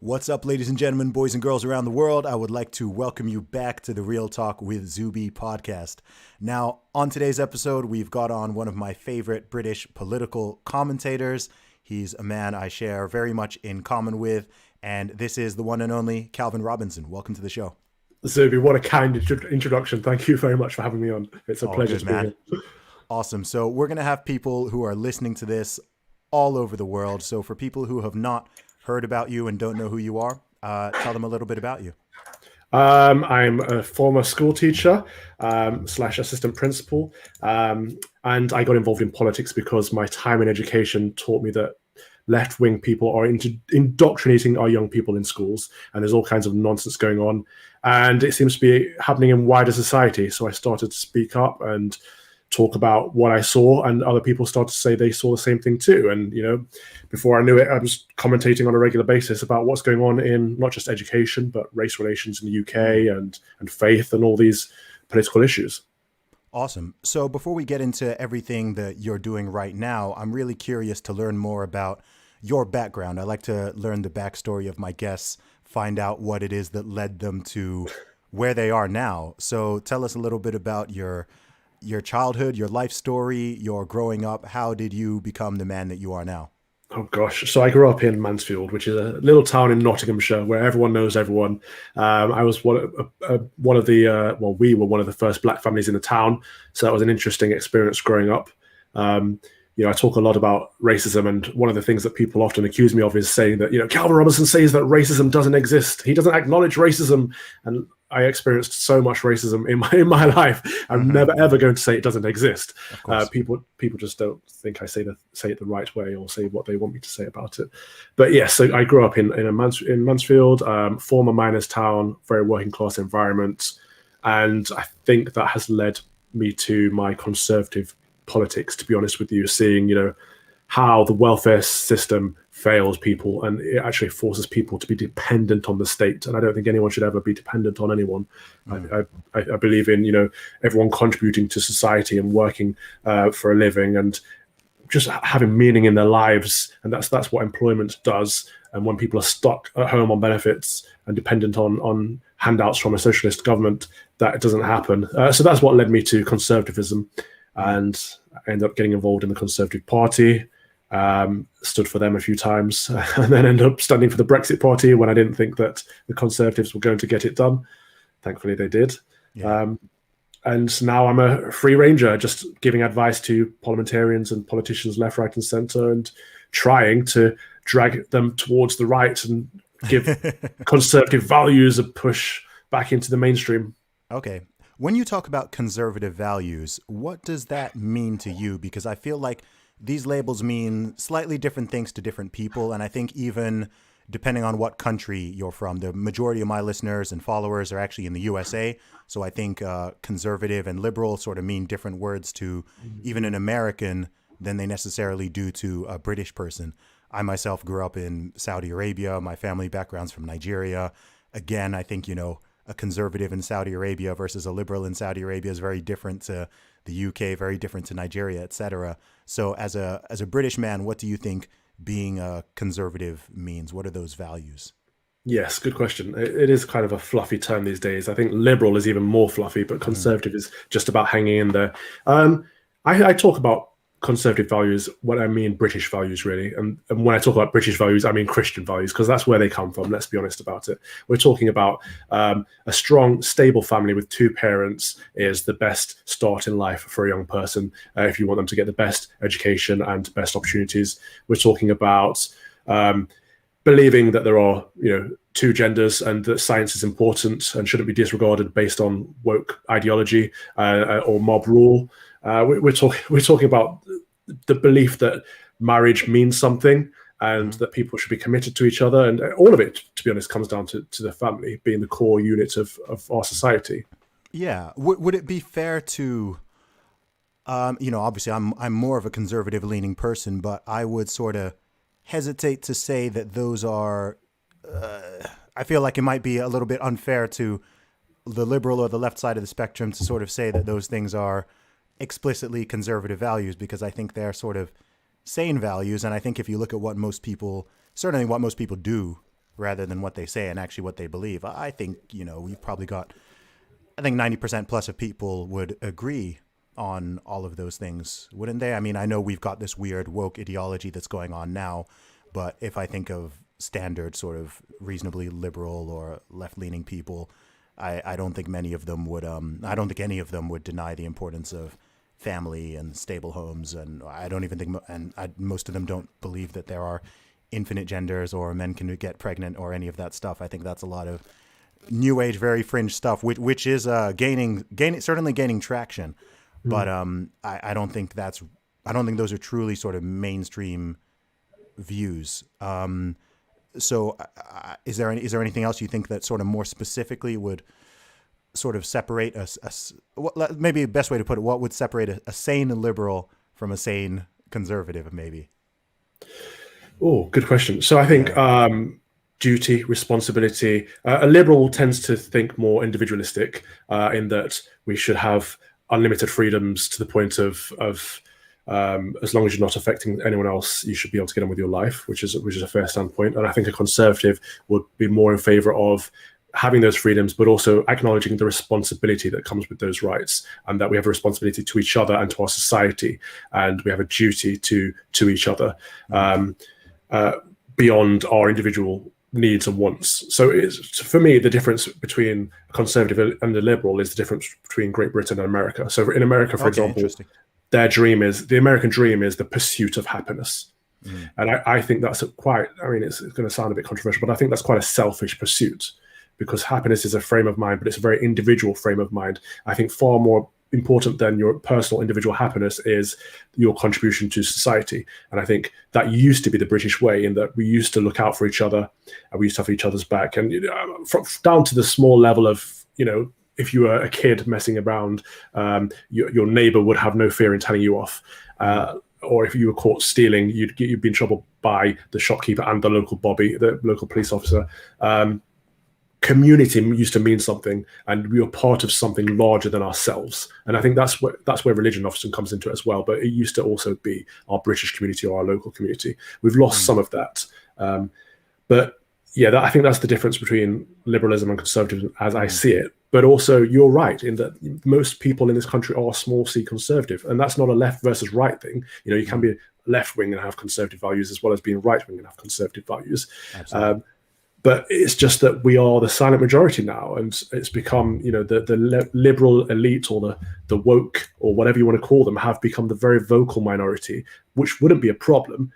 What's up, ladies and gentlemen, boys and girls around the world? I would like to welcome you back to the Real Talk with Zuby podcast. Now, on today's episode, we've got on one of my favorite British political commentators. He's a man I share very much in common with, and this is the one and only Calvin Robinson. Welcome to the show. Zuby, what a kind introduction. Thank you very much for having me on. It's a pleasure Good, to be man. here. Awesome. So we're going to have people who are listening to this all over the world. So for people who have not heard about you and don't know who you are, tell them a little bit about you. I'm a former school teacher slash assistant principal, and I got involved in politics because my time in education taught me that left-wing people are indoctrinating our young people in schools, and there's all kinds of nonsense going on, and it seems to be happening in wider society. So I started to speak up and talk about what I saw, and other people started to say they saw the same thing too. And, you know, before I knew it, I was commentating on a regular basis about what's going on in not just education, but race relations in the UK and faith and all these political issues. Awesome. So before we get into everything that you're doing right now, I'm really curious to learn more about your background. I like to learn the backstory of my guests, find out what it is that led them to where they are now. So tell us a little bit about your childhood, your life story, your growing up. How did you become the man that you are now? Oh gosh! So I grew up in Mansfield, which is a little town in Nottinghamshire where everyone knows everyone. I was one of the we were one of the first black families in the town, so that was an interesting experience growing up. I talk a lot about racism, and one of the things that people often accuse me of is saying that, Calvin Robinson says that racism doesn't exist. He doesn't acknowledge racism, and I experienced so much racism in my life. I'm never ever going to say it doesn't exist. People just don't think I say it the right way or say what they want me to say about it. But yes, so I grew up in Mansfield, former miners' town, very working class environment, and I think that has led me to my conservative politics, to be honest with you, seeing how the welfare system fails people, and it actually forces people to be dependent on the state. And I don't think anyone should ever be dependent on anyone. I believe in everyone contributing to society and working for a living and just having meaning in their lives, and that's what employment does. And when people are stuck at home on benefits and dependent on handouts from a socialist government, that doesn't happen. So that's what led me to conservatism, and I ended up getting involved in the Conservative Party. Stood for them a few times, and then ended up standing for the Brexit Party when I didn't think that the Conservatives were going to get it done. Thankfully, they did. Yeah. And now I'm a free ranger, just giving advice to parliamentarians and politicians left, right, and centre, and trying to drag them towards the right and give conservative values a push back into the mainstream. Okay. When you talk about conservative values, what does that mean to you? Because I feel like these labels mean slightly different things to different people. And I think even depending on what country you're from, the majority of my listeners and followers are actually in the USA. So I think conservative and liberal sort of mean different words to even an American than they necessarily do to a British person. I myself grew up in Saudi Arabia. My family background's from Nigeria. Again, I think, a conservative in Saudi Arabia versus a liberal in Saudi Arabia is very different to the UK, very different to Nigeria, etc. So as a British man, what do you think being a conservative means? What are those values? Yes, good question. It is kind of a fluffy term these days. I think liberal is even more fluffy, but conservative is just about hanging in there. I talk about conservative values when I mean British values, really. And when I talk about British values, I mean Christian values, because that's where they come from. Let's be honest about it. We're talking about a strong, stable family with two parents is the best start in life for a young person if you want them to get the best education and best opportunities. We're talking about believing that there are, two genders and that science is important and shouldn't be disregarded based on woke ideology or mob rule. We're talking about the belief that marriage means something and that people should be committed to each other, and all of it, to be honest, comes down to the family being the core unit of our society. Yeah. Would it be fair to, obviously I'm more of a conservative leaning person, but I would sort of hesitate to say that those are, I feel like it might be a little bit unfair to the liberal or the left side of the spectrum to sort of say that those things are explicitly conservative values, because I think they're sort of sane values. And I think if you look at what most people do rather than what they say and actually what they believe. I think, we've probably got, I think 90% plus of people would agree on all of those things, wouldn't they? I mean, I know we've got this weird woke ideology that's going on now, but if I think of standard sort of reasonably liberal or left-leaning people, I don't think many of them would, I don't think any of them would deny the importance of family and stable homes. And I don't even think, most of them don't believe that there are infinite genders or men can get pregnant or any of that stuff. I think that's a lot of new age, very fringe stuff, which is certainly gaining traction. But I don't think those are truly sort of mainstream views. So is there anything else you think that sort of more specifically would sort of separate maybe the best way to put it, what would separate a sane liberal from a sane conservative, maybe? Oh, good question. So I think duty, responsibility. A liberal tends to think more individualistic in that we should have unlimited freedoms to the point of as long as you're not affecting anyone else, you should be able to get on with your life, which is a fair standpoint. And I think a conservative would be more in favor of having those freedoms, but also acknowledging the responsibility that comes with those rights, and that we have a responsibility to each other and to our society, and we have a duty to each other beyond our individual needs and wants. So for me, the difference between a conservative and a liberal is the difference between Great Britain and America. So in America, for example, the American dream is the pursuit of happiness. And I think that's it's going to sound a bit controversial, but I think that's quite a selfish pursuit, because happiness is a frame of mind, but it's a very individual frame of mind. I think far more important than your personal individual happiness is your contribution to society. And I think that used to be the British way, in that we used to look out for each other and we used to have each other's back. And down to the small level of, if you were a kid messing around, your neighbor would have no fear in telling you off. Or if you were caught stealing, you'd be in trouble by the shopkeeper and the local bobby, the local police officer. Community used to mean something, and we were part of something larger than ourselves. And I think that's where religion often comes into it as well. But it used to also be our British community or our local community. We've lost some of that. But yeah, I think that's the difference between liberalism and conservatism as I see it. But also, you're right in that most people in this country are small c conservative, and that's not a left versus right thing. You can be left wing and have conservative values, as well as being right wing and have conservative values. But it's just that we are the silent majority now, and it's become, the liberal elite, or the woke, or whatever you want to call them, have become the very vocal minority, which wouldn't be a problem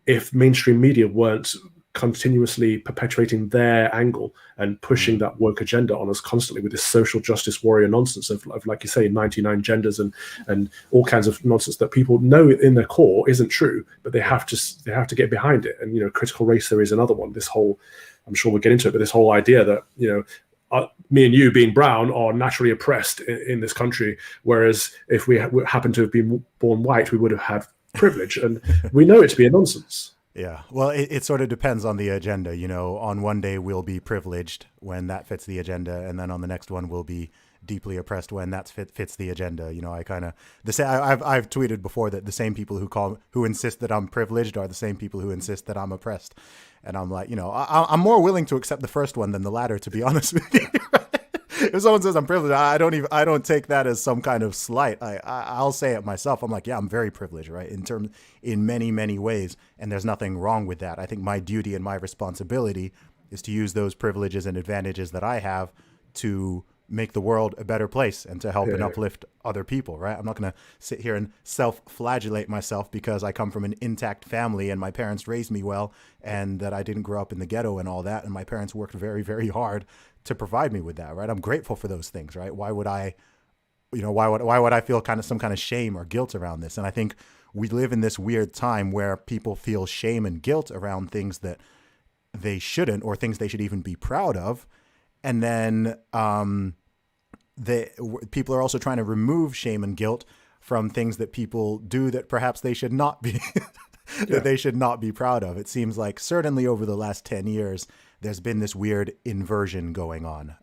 if mainstream media weren't continuously perpetuating their angle and pushing that woke agenda on us constantly with this social justice warrior nonsense of like you say, 99 genders and all kinds of nonsense that people know in their core isn't true, but they have to get behind it. And critical race theory is another one. This whole, I'm sure we'll get into it, but this whole idea that me and you being brown are naturally oppressed in this country, whereas if we happen to have been born white, we would have had privilege, and we know it to be a nonsense. Yeah, well, it sort of depends on the agenda. On one day we'll be privileged when that fits the agenda, and then on the next one we'll be deeply oppressed when that fits the agenda. I've tweeted before that the same people who insist that I'm privileged are the same people who insist that I'm oppressed, and I'm like, I'm more willing to accept the first one than the latter, to be honest with you. If someone says I'm privileged, I don't take that as some kind of slight. I'll say it myself. I'm like, yeah, I'm very privileged, right? In many, many ways. And there's nothing wrong with that. I think my duty and my responsibility is to use those privileges and advantages that I have to make the world a better place and to help and uplift other people, right? I'm not going to sit here and self-flagellate myself because I come from an intact family and my parents raised me well, and that I didn't grow up in the ghetto and all that. And my parents worked very, very hard to provide me with that, right? I'm grateful for those things, right? Why would I feel some kind of shame or guilt around this? And I think we live in this weird time where people feel shame and guilt around things that they shouldn't, or things they should even be proud of. And then people are also trying to remove shame and guilt from things that people do that perhaps they should not be they should not be proud of. It seems like certainly over the last 10 years, there's been this weird inversion going on.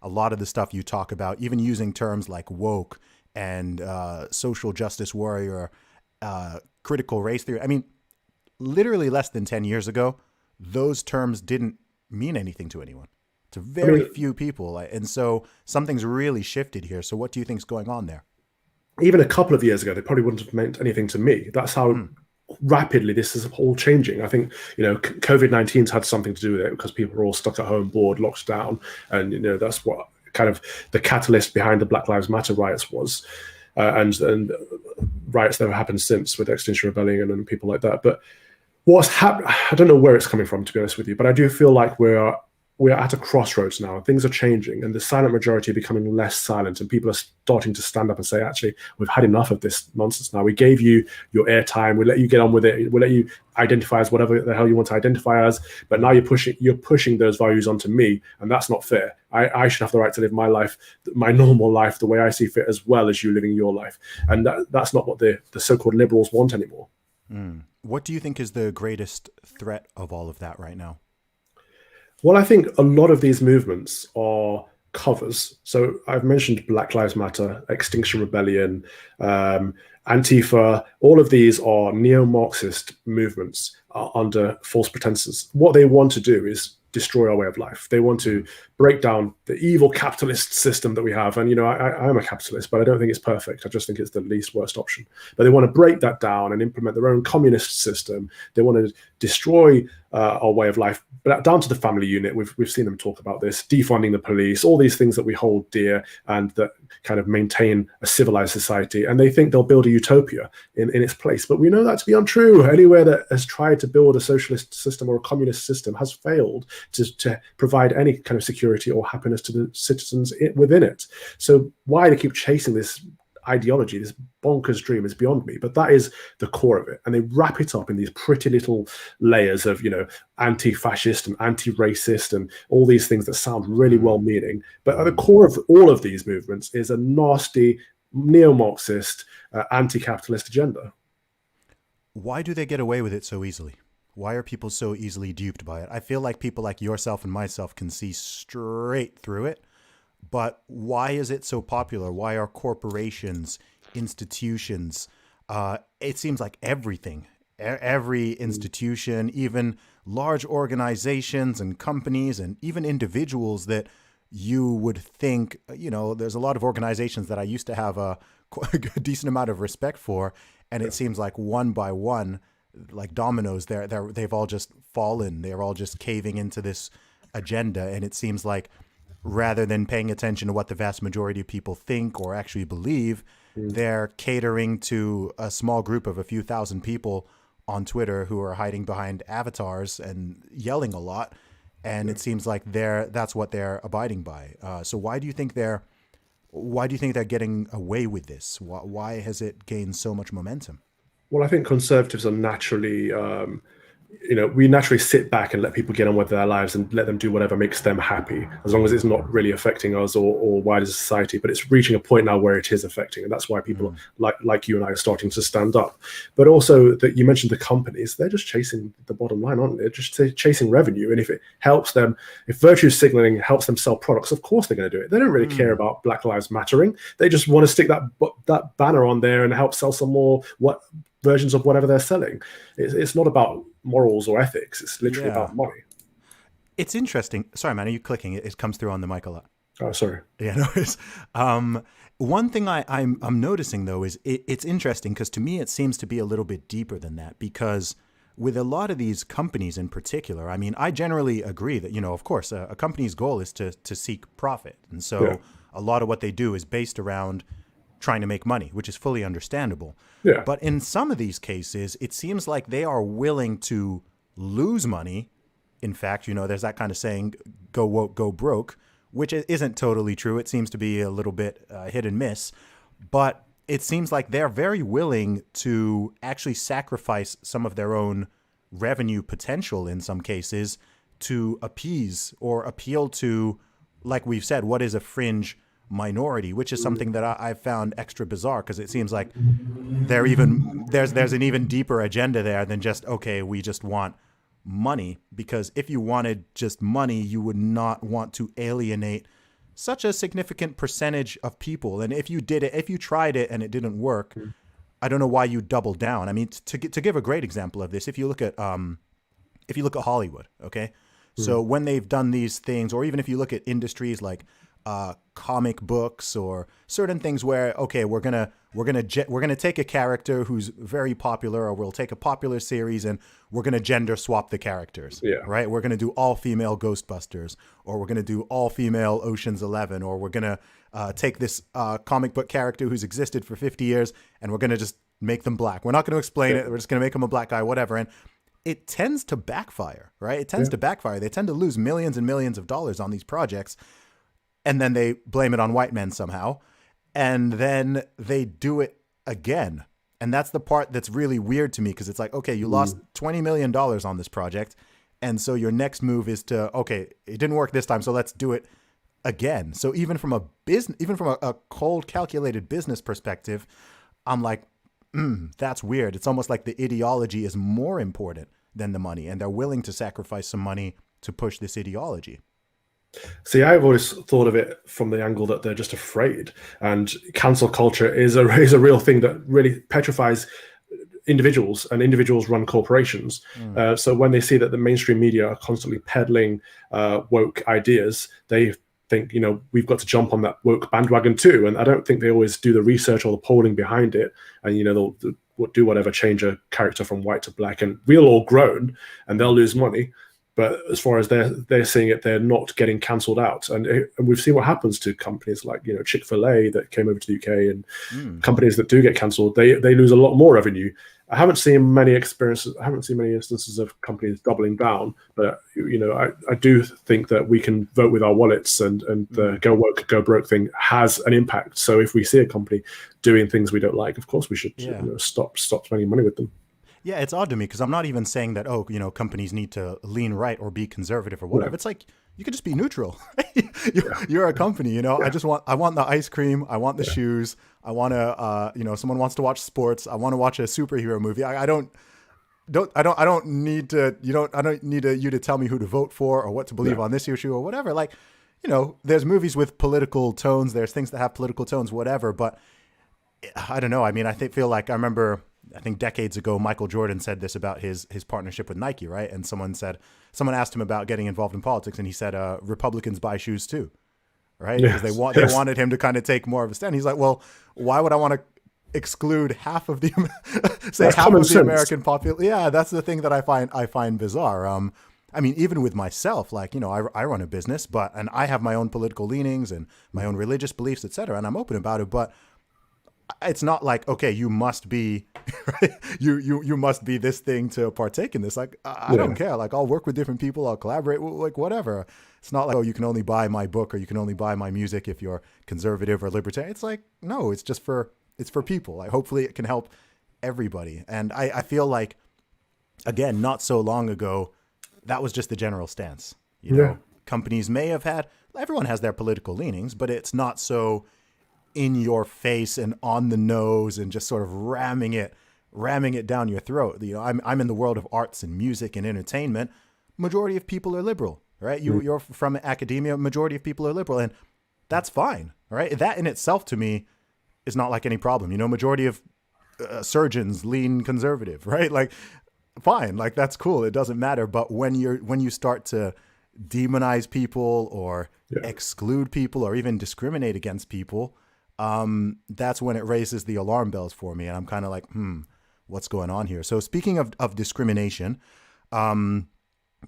A lot of the stuff you talk about, even using terms like woke and social justice warrior, critical race theory. I mean, literally less than 10 years ago, those terms didn't mean anything to anyone, to I very mean, few people. And so something's really shifted here. So what do you think's going on there? even a couple of years ago, they probably wouldn't have meant anything to me. That's how Mm, rapidly this is all changing. I think, COVID-19's had something to do with it because people are all stuck at home, bored, locked down. And, that's what kind of the catalyst behind the Black Lives Matter riots was. And riots that have happened since with Extinction Rebellion and people like that. But what's happened, I don't know where it's coming from, to be honest with you, but I do feel like we're at a crossroads now. Things are changing, and the silent majority are becoming less silent, and people are starting to stand up and say, actually, we've had enough of this nonsense now. We gave you your airtime. We let you get on with it. We let you identify as whatever the hell you want to identify as. But now you're pushing those values onto me, and that's not fair. I should have the right to live my life, my normal life, the way I see fit, as well as you living your life. And that's not what the so-called liberals want anymore. What do you think is the greatest threat of all of that right now? Well, I think a lot of these movements are covers. So I've mentioned Black Lives Matter, Extinction Rebellion, Antifa. All of these are neo-Marxist movements under false pretenses. What they want to do is destroy our way of life. They want to break down the evil capitalist system that we have. And, I'm a capitalist, but I don't think it's perfect. I just think it's the least worst option. But they want to break that down and implement their own communist system. They want to destroy our way of life, but down to the family unit. We've seen them talk about this, defunding the police, all these things that we hold dear and that kind of maintain a civilized society. And they think they'll build a utopia in its place. But we know that to be untrue. Anywhere that has tried to build a socialist system or a communist system has failed to provide any kind of security or happiness to the citizens within it. So why they keep chasing this ideology, this bonkers dream, is beyond me. But that is the core of it. And they wrap it up in these pretty little layers of, anti-fascist and anti-racist and all these things that sound really well-meaning. But at the core of all of these movements is a nasty neo-Marxist, anti-capitalist agenda. Why do they get away with it so easily? Why are people so easily duped by it? I feel like people like yourself and myself can see straight through it. But why is it so popular? Why are corporations, institutions, it seems like everything, every institution, even large organizations and companies and even individuals that you would think, there's a lot of organizations that I used to have a decent amount of respect for. And it seems like one by one, like dominoes, they've all just fallen. They're all just caving into this agenda. And it seems like rather than paying attention to what the vast majority of people think or actually believe, they're catering to a small group of a few thousand people on Twitter who are hiding behind avatars and yelling a lot. And it seems like that's what they're abiding by. So why do you think they're getting away with this? Why has it gained so much momentum? Well, I think conservatives are naturally, we naturally sit back and let people get on with their lives and let them do whatever makes them happy, as long as it's not really affecting us or wider society. But it's reaching a point now where it is affecting, and that's why people like you and I are starting to stand up. But also, that you mentioned the companies, they're just chasing the bottom line, aren't they? They're just chasing revenue. And if it helps them, if virtue signaling helps them sell products, of course they're going to do it. They don't really care about Black Lives Mattering. They just want to stick that banner on there and help sell some more versions of whatever they're selling. It's not about morals or ethics. It's literally about money. It's interesting. Sorry, man, are you clicking? It comes through on the mic a lot. Oh, sorry. Yeah, no worries. One thing I'm noticing, though, is it's interesting because to me it seems to be a little bit deeper than that, because with a lot of these companies in particular, I mean, I generally agree that, of course, a company's goal is to seek profit. And so a lot of what they do is based around trying to make money, which is fully understandable. Yeah. But in some of these cases, it seems like they are willing to lose money. In fact, there's that kind of saying, go woke, go broke, which isn't totally true. It seems to be a little bit hit and miss. But it seems like they're very willing to actually sacrifice some of their own revenue potential in some cases to appease or appeal to, like we've said, what is a fringe minority, which is something that I've found extra bizarre, because it seems like there's an even deeper agenda there than just, okay, we just want money. Because if you wanted just money, you would not want to alienate such a significant percentage of people. And if you tried it and it didn't work, I don't know why you double down. I mean, to give a great example of this, if you look at if you look at Hollywood, okay? So when they've done these things, or even if you look at industries like comic books or certain things where, okay, we're gonna take a character who's very popular, or we'll take a popular series and we're gonna gender swap the characters, right? We're gonna do all female Ghostbusters, or we're gonna do all female Ocean's 11, or we're gonna take this comic book character who's existed for 50 years and we're gonna just make them black. We're not gonna explain it. We're just gonna make them a black guy, whatever. And it tends to backfire, right? It tends to backfire. They tend to lose millions and millions of dollars on these projects, and then they blame it on white men somehow, and then they do it again. And that's the part that's really weird to me, because it's like, okay, you lost $20 million on this project, and so your next move is to, okay, it didn't work this time, so let's do it again. So even from a business, even from a cold, calculated business perspective, I'm like, that's weird. It's almost like the ideology is more important than the money, and they're willing to sacrifice some money to push this ideology. See, I've always thought of it from the angle that they're just afraid, and cancel culture is a real thing that really petrifies individuals, and individuals run corporations. So when they see that the mainstream media are constantly peddling woke ideas, they think, we've got to jump on that woke bandwagon too. And I don't think they always do the research or the polling behind it. And, they'll do whatever, change a character from white to black, and we'll all groan and they'll lose money. But as far as they're seeing it, they're not getting cancelled out. And we've seen what happens to companies like, Chick-fil-A that came over to the UK, and companies that do get cancelled, they lose a lot more revenue. I haven't seen many instances of companies doubling down, but I do think that we can vote with our wallets, and the go woke, go broke thing has an impact. So if we see a company doing things we don't like, of course we should stop spending money with them. Yeah, it's odd to me, because I'm not even saying that, companies need to lean right or be conservative or whatever. Yeah. It's like, you could just be neutral. You're a company, I want the ice cream. I want the shoes. I want to, someone wants to watch sports. I want to watch a superhero movie. I don't need you to tell me who to vote for or what to believe on this issue or whatever. Like, there's movies with political tones. There's things that have political tones, whatever. But I don't know. I mean, I think decades ago, Michael Jordan said this about his partnership with Nike, right? And someone asked him about getting involved in politics, and he said, Republicans buy shoes too, right? Because they wanted him to kind of take more of a stand. He's like, well, why would I want to exclude half of the American population? Yeah, that's the thing that I find bizarre. I mean, even with myself, like, I run a business, and I have my own political leanings and my own religious beliefs, et cetera, and I'm open about it, but it's not like, okay, you must be, right? you must be this thing to partake in this. Like, I don't care. Like, I'll work with different people. I'll collaborate, like whatever. It's not like, oh, you can only buy my book or you can only buy my music if you're conservative or libertarian. It's like, no, it's for people. Like, hopefully it can help everybody. And I feel like, again, not so long ago, that was just the general stance. Companies may have everyone has their political leanings, but it's not so in your face and on the nose and just sort of ramming it down your throat. I'm in the world of arts and music and entertainment. Majority of people are liberal, right? You're from academia. Majority of people are liberal, and that's fine, right? That in itself to me is not like any problem. Majority of surgeons lean conservative, right? Like, fine, like that's cool. It doesn't matter. But when you start to demonize people or exclude people or even discriminate against people, that's when it raises the alarm bells for me. And I'm kind of like, what's going on here? So speaking of discrimination,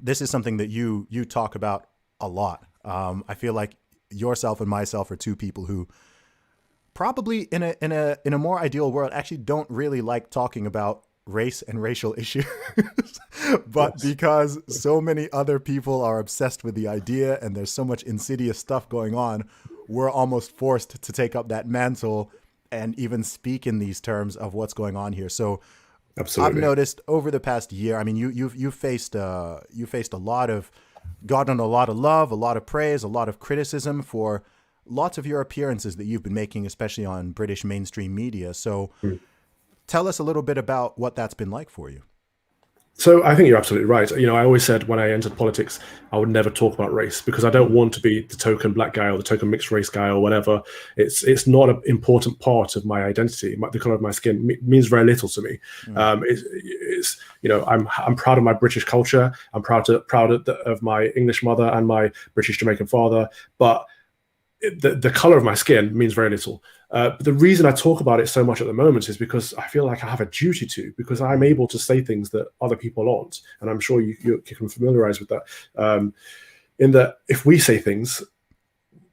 this is something that you talk about a lot. I feel like yourself and myself are two people who probably in a more ideal world actually don't really like talking about race and racial issues, but because so many other people are obsessed with the idea and there's so much insidious stuff going on, we're almost forced to take up that mantle and even speak in these terms of what's going on here. So absolutely. I've noticed over the past year, I mean, you faced a lot of, gotten a lot of love, a lot of praise, a lot of criticism for lots of your appearances that you've been making, especially on British mainstream media. So tell us a little bit about what that's been like for you. So I think you're absolutely right. I always said when I entered politics, I would never talk about race because I don't want to be the token black guy or the token mixed race guy or whatever. It's not an important part of my identity. The color of my skin means very little to me. Mm. I'm proud of my British culture. I'm proud of my English mother and my British Jamaican father, but the color of my skin means very little. But the reason I talk about it so much at the moment is because I feel like I have a duty to, because I'm able to say things that other people aren't, and I'm sure you can familiarize with that. In that, if we say things,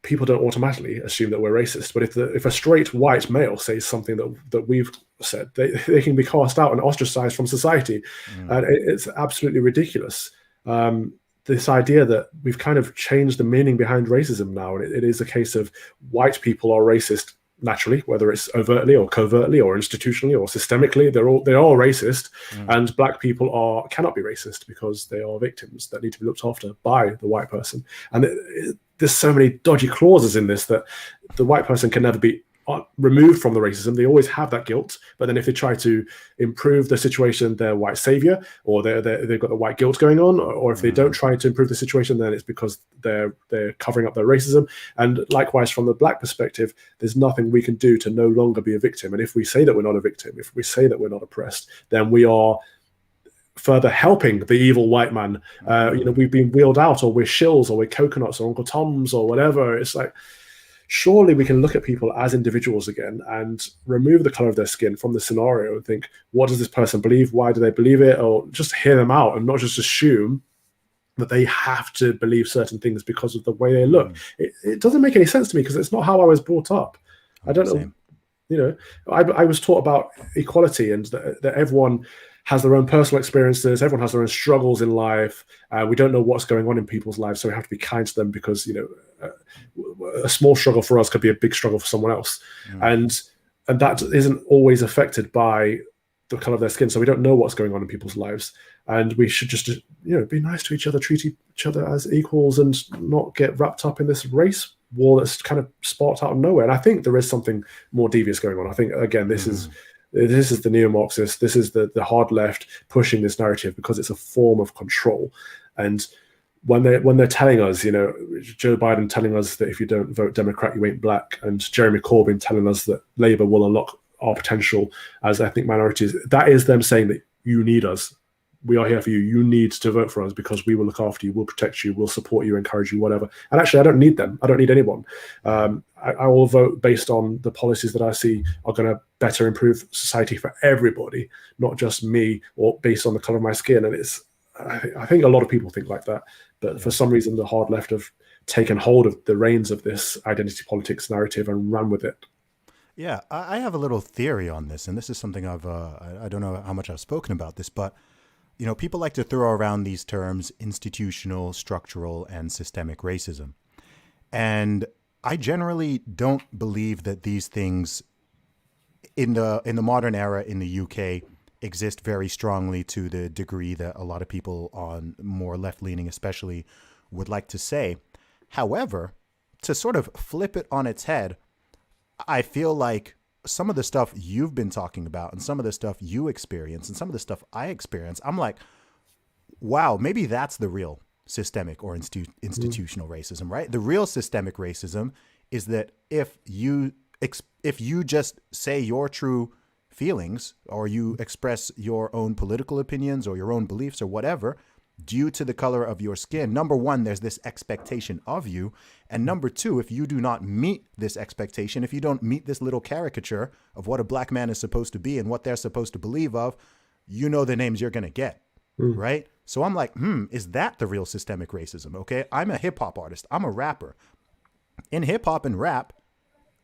people don't automatically assume that we're racist. But if a straight white male says something that we've said, they can be cast out and ostracized from society, and it's absolutely ridiculous. This idea that we've kind of changed the meaning behind racism now, and it is a case of white people are racist naturally, whether it's overtly or covertly or institutionally or systemically, they're all racist, and black people cannot be racist because they are victims that need to be looked after by the white person. And there's so many dodgy clauses in this that the white person can never be removed from the racism. They always have that guilt, but then if they try to improve the situation, they're white savior, or they've got the white guilt going on, or if they don't try to improve the situation, then it's because they're covering up their racism. And likewise, from the black perspective, there's nothing we can do to no longer be a victim. And if we say that we're not a victim, if we say that we're not oppressed, then we are further helping the evil white man. We've been wheeled out, or we're shills, or we're coconuts, or Uncle Toms, or whatever. It's like, surely we can look at people as individuals again and remove the color of their skin from the scenario and think, what does this person believe? Why do they believe it? Or just hear them out and not just assume that they have to believe certain things because of the way they look. It doesn't make any sense to me because it's not how I was brought up. I don't know. I was taught about equality and that everyone has their own personal experiences. Everyone has their own struggles in life. We don't know what's going on in people's lives, so we have to be kind to them because a small struggle for us could be a big struggle for someone else, and that isn't always affected by the color of their skin. So we don't know what's going on in people's lives, and we should just be nice to each other, treat each other as equals, and not get wrapped up in this race war that's kind of sparked out of nowhere. And I think there is something more devious going on. I think again, this is the neo-Marxist, this is the hard left pushing this narrative because it's a form of control. And when they're telling us, Joe Biden telling us that if you don't vote Democrat, you ain't black, and Jeremy Corbyn telling us that Labour will unlock our potential as ethnic minorities, that is them saying that you need us. We are here for you. You need to vote for us because we will look after you, we'll protect you, we'll support you, encourage you, whatever. And actually, I don't need them. I don't need anyone. I will vote based on the policies that I see are going to better improve society for everybody, not just me, or based on the color of my skin. And I think a lot of people think like that. But for some reason, the hard left have taken hold of the reins of this identity politics narrative and ran with it. Yeah, I have a little theory on this, and this is something I don't know how much I've spoken about this, but people like to throw around these terms: institutional, structural, and systemic racism. And I generally don't believe that these things in the modern era in the UK exist very strongly to the degree that a lot of people on more left-leaning especially would like to say. However, to sort of flip it on its head, I feel like some of the stuff you've been talking about and some of the stuff you experience and some of the stuff I experience, I'm like, wow, maybe that's the real systemic or institutional racism, right? The real systemic racism is that if you just say your true feelings or you express your own political opinions or your own beliefs or whatever due to the color of your skin, number one, there's this expectation of you. And number two, if you do not meet this expectation, if you don't meet this little caricature of what a black man is supposed to be and what they're supposed to believe of, the names you're going to get, right? So I'm like, is that the real systemic racism? Okay, I'm a hip hop artist. I'm a rapper. In hip hop and rap,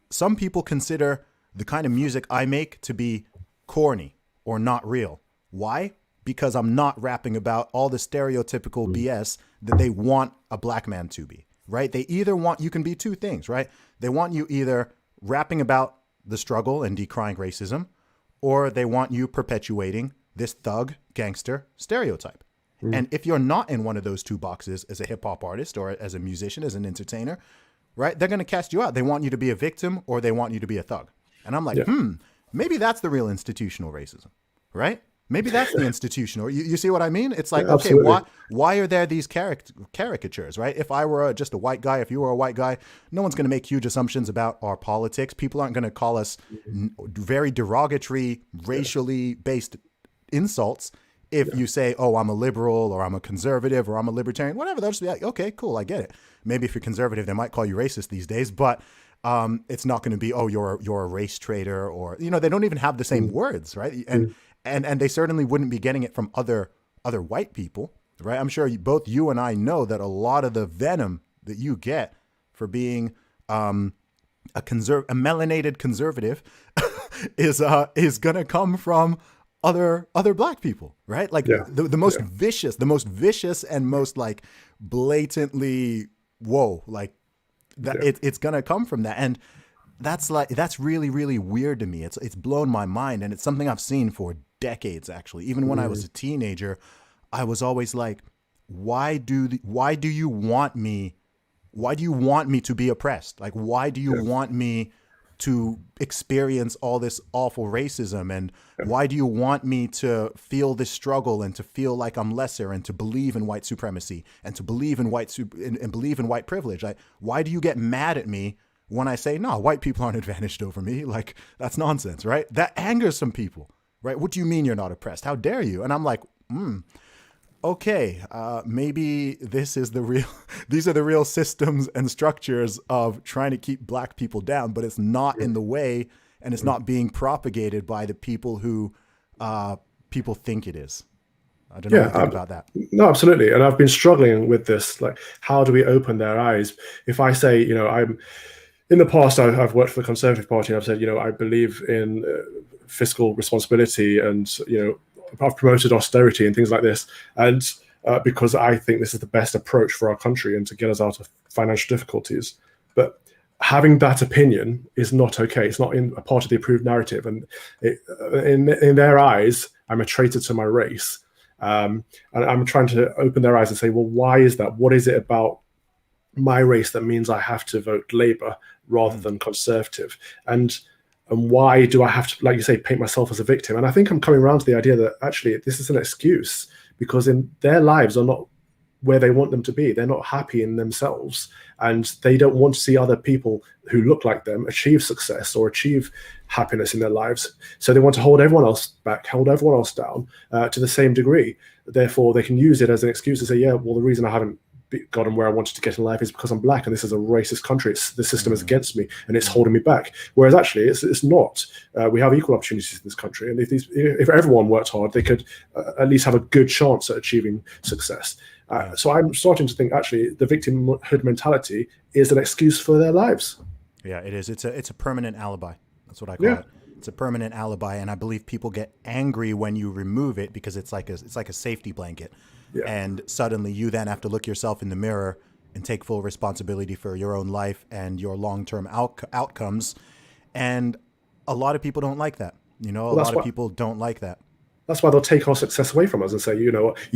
some people consider the kind of music I make to be corny or not real. Why? Because I'm not rapping about all the stereotypical BS that they want a black man to be, right? They either want, you can be two things, right? They want you either rapping about the struggle and decrying racism, or they want you perpetuating this thug gangster stereotype. And if you're not in one of those two boxes as a hip hop artist or as a musician, as an entertainer, right? They're going to cast you out. They want you to be a victim or they want you to be a thug. And I'm like, maybe that's the real institutional racism, right? Maybe that's the institution, or you see what I mean? It's like, Yeah, okay, absolutely. why are there these caricatures, right? If I were just a white guy, if you were a white guy, no one's going to make huge assumptions about our politics. People aren't going to call us very derogatory, racially based insults. If you say, oh, I'm a liberal or I'm a conservative or I'm a libertarian, whatever, they'll just be like, okay, cool, I get it. Maybe if you're conservative, they might call you racist these days, but it's not going to be, oh, you're a race traitor, or they don't even have the same words, right? And they certainly wouldn't be getting it from other white people, right? I'm sure both you and I know that a lot of the venom that you get for being a melanated conservative is gonna come from other black people, right? Like Yeah. the most vicious and most like blatantly whoa, like that it's gonna come from that. And that's really, really weird to me. It's blown my mind, and it's something I've seen for decades, actually. Even when I was a teenager, I was always like, why do you want me to be oppressed? Like, why do you want me to experience all this awful racism? And why do you want me to feel this struggle and to feel like I'm lesser and to believe in white supremacy and to believe in and believe in white privilege? Like, why do you get mad at me when I say, no, white people aren't advantaged over me? Like, that's nonsense, right? That angers some people, right? What do you mean you're not oppressed? How dare you? And I'm like, okay, maybe these are the real systems and structures of trying to keep black people down, but it's not in the way, and it's not being propagated by the people who people think it is. I don't know what you think about that. No, absolutely. And I've been struggling with this. Like, how do we open their eyes? If I say, in the past, I've worked for the Conservative Party, and I've said, I believe in fiscal responsibility, and, I've promoted austerity and things like this. And because I think this is the best approach for our country and to get us out of financial difficulties. But having that opinion is not okay. It's not in a part of the approved narrative. And in their eyes, I'm a traitor to my race. And I'm trying to open their eyes and say, well, why is that? What is it about my race that means I have to vote Labour rather than Conservative? And why do I have to, like you say, paint myself as a victim? And I think I'm coming around to the idea that actually this is an excuse, because their lives are not where they want them to be. They're not happy in themselves, and they don't want to see other people who look like them achieve success or achieve happiness in their lives. So they want to hold everyone else back, hold everyone else down to the same degree. Therefore, they can use it as an excuse to say, yeah, well, the reason I haven't gotten where I wanted to get in life is because I'm black, and this is a racist country. The system is against me, and it's holding me back. Whereas actually, it's not. We have equal opportunities in this country, and if everyone worked hard, they could at least have a good chance at achieving success. So I'm starting to think actually the victimhood mentality is an excuse for their lives. Yeah, it is. It's a permanent alibi. That's what I call it. It's a permanent alibi, and I believe people get angry when you remove it because it's like a safety blanket. Yeah. And suddenly you then have to look yourself in the mirror and take full responsibility for your own life and your long-term outcomes. And a lot of people don't like that. A lot of people don't like that. That's why they'll take our success away from us and say, you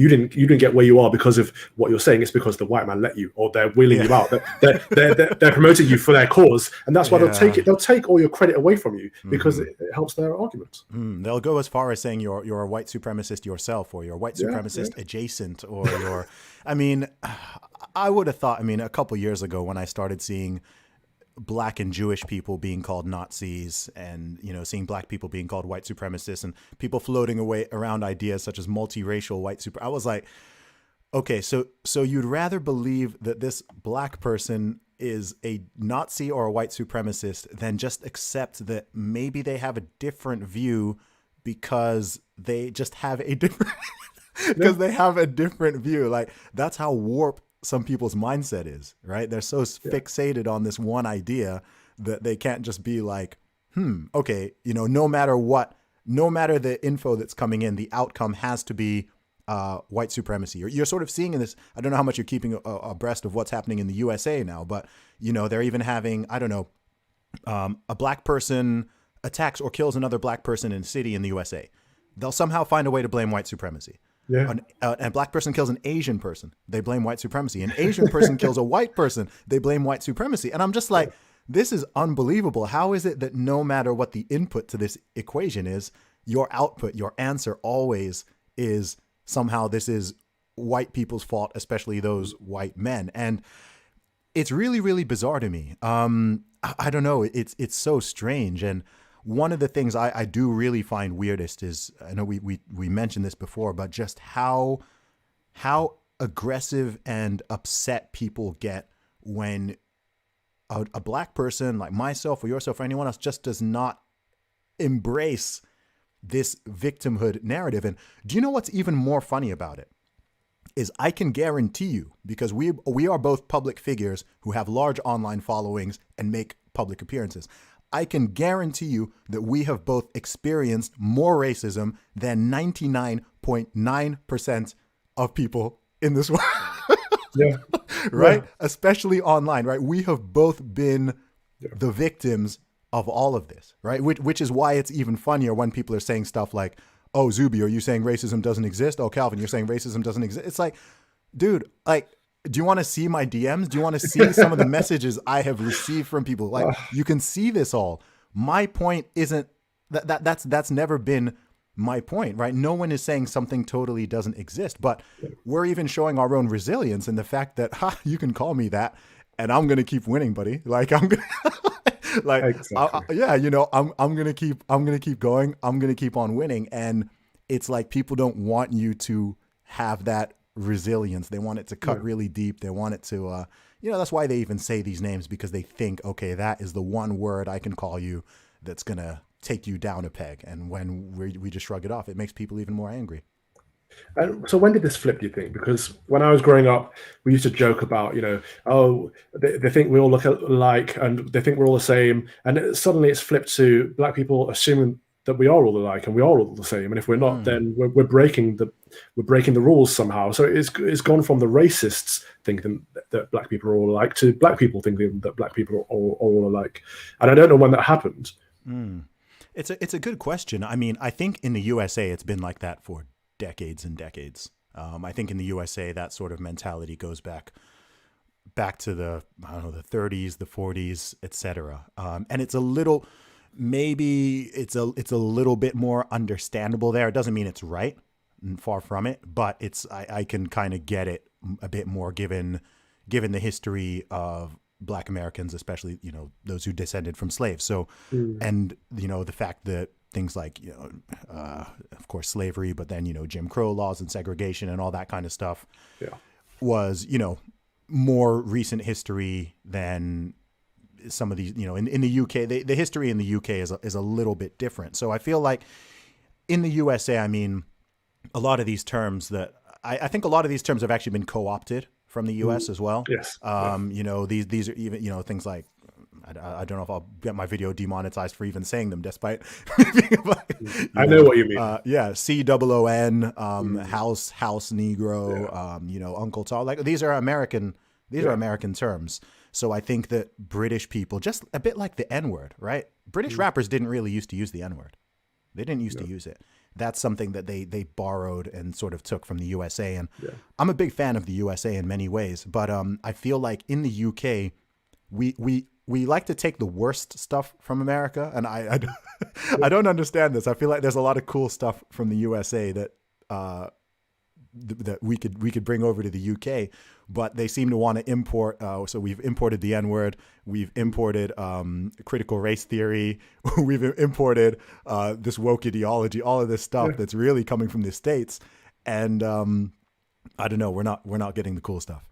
didn't get where you are because of what you're saying. It's because the white man let you, or they're wheeling you out. They're promoting you for their cause, and that's why they'll take it. They'll take all your credit away from you because it helps their argument. They'll go as far as saying you're a white supremacist yourself, or you're a white supremacist adjacent, or you're. I mean, I would have thought. I mean, a couple years ago when I started seeing black and Jewish people being called Nazis, and seeing black people being called white supremacists, and people floating around ideas such as multiracial white super, I was like, okay, so you'd rather believe that this black person is a Nazi or a white supremacist than just accept that maybe they have a different view because they just have a different they have a different view. Like, that's how warped some people's mindset is, right? They're so fixated on this one idea that they can't just be like, okay, no matter the info that's coming in, the outcome has to be white supremacy. You're sort of seeing in this, I don't know how much you're keeping abreast of what's happening in the USA now, but they're even having, I don't know, a black person attacks or kills another black person in a city in the USA. They'll somehow find a way to blame white supremacy. Yeah. A black person kills an Asian person, they blame white supremacy. An Asian person kills a white person, they blame white supremacy. And I'm just like, this is unbelievable. How is it that no matter what the input to this equation is, your output, your answer always is somehow this is white people's fault, especially those white men. And it's really, really bizarre to me. I don't know. It's so strange. And one of the things I do really find weirdest is, I know we mentioned this before, but just how aggressive and upset people get when a black person like myself or yourself or anyone else just does not embrace this victimhood narrative. And do you know what's even more funny about it? Is I can guarantee you, because we are both public figures who have large online followings and make public appearances. I can guarantee you that we have both experienced more racism than 99.9% of people in this world. Yeah. Right? Yeah. Especially online, right? We have both been the victims of all of this, right? Which is why it's even funnier when people are saying stuff like, oh, Zuby, are you saying racism doesn't exist? Oh, Calvin, you're saying racism doesn't exist. It's like, dude, like, do you want to see my DMs? Do you want to see some of the messages I have received from people? Like, you can see this all. My point isn't that's never been my point, right? No one is saying something totally doesn't exist, but we're even showing our own resilience in the fact that, you can call me that and I'm going to keep winning, buddy. Like, I'm going to, like, Exactly. yeah, you know, I'm going to keep going. I'm going to keep on winning. And it's like, people don't want you to have that resilience. They want it to cut really deep. They want it to, that's why they even say these names, because they think, okay, that is the one word I can call you that's going to take you down a peg. And when we just shrug it off, it makes people even more angry. And so when did this flip, do you think? Because when I was growing up, we used to joke about, they think we all look alike and they think we're all the same. And suddenly it's flipped to black people assuming that we are all alike and we are all the same. And if we're not, then we're breaking the rules somehow. So it's gone from the racists thinking that black people are all alike to black people thinking that black people are all alike. And I don't know when that happened. It's a good question. I mean, I think in the USA, it's been like that for decades and decades. I think in the USA, that sort of mentality goes back to the 30s, the 40s, etc. And it's a little, maybe it's a little bit more understandable there. It doesn't mean it's right, far from it, but I can kind of get it a bit more given the history of Black Americans, especially, those who descended from slaves. So, and, the fact that things like, of course, slavery, but then, Jim Crow laws and segregation and all that kind of stuff was, more recent history than some of these, in the UK, the history in the UK is a little bit different. So I feel like in the USA, I mean, a lot of these terms that I think a lot of these terms have actually been co-opted from the US as well. Yes. These are even, things like, I don't know if I'll get my video demonetized for even saying them, despite I know what you mean. COON, house Negro, Uncle Tom, like these are American terms. So I think that British people, just a bit like the N-word, right? British rappers didn't really used to use the N-word. They didn't used to use it. That's something that they borrowed and sort of took from the USA. And I'm a big fan of the USA in many ways, but I feel like in the UK, we like to take the worst stuff from America, and I don't understand this. I feel like there's a lot of cool stuff from the USA that that we could bring over to the UK, but they seem to want to import. So we've imported the N-word, we've imported critical race theory, we've imported this woke ideology, all of this stuff that's really coming from the States, and I don't know. We're not getting the cool stuff.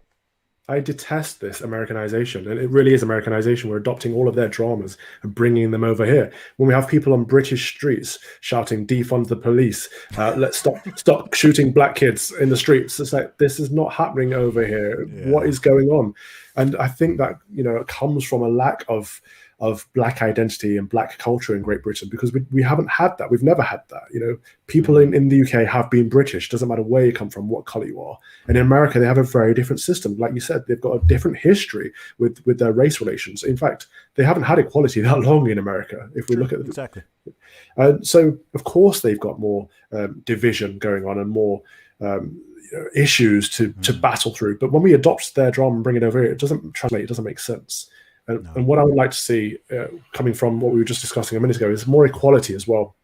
I detest this Americanization, and it really is Americanization. We're adopting all of their dramas and bringing them over here. When we have people on British streets shouting, defund the police, let's stop shooting black kids in the streets. It's like, this is not happening over here. Yeah. What is going on? And I think that, it comes from a lack of black identity and black culture in Great Britain, because we haven't had that. We've never had that. People in the UK have been British. Doesn't matter where you come from, what color you are. And in America, they have a very different system. Like you said, they've got a different history with their race relations. In fact, they haven't had equality that long in America, if we look at it. Exactly. So, of course, they've got more division going on and more issues to battle through. But when we adopt their drama and bring it over here, it doesn't translate. It doesn't make sense. And what I would like to see coming from what we were just discussing a minute ago is more equality as well.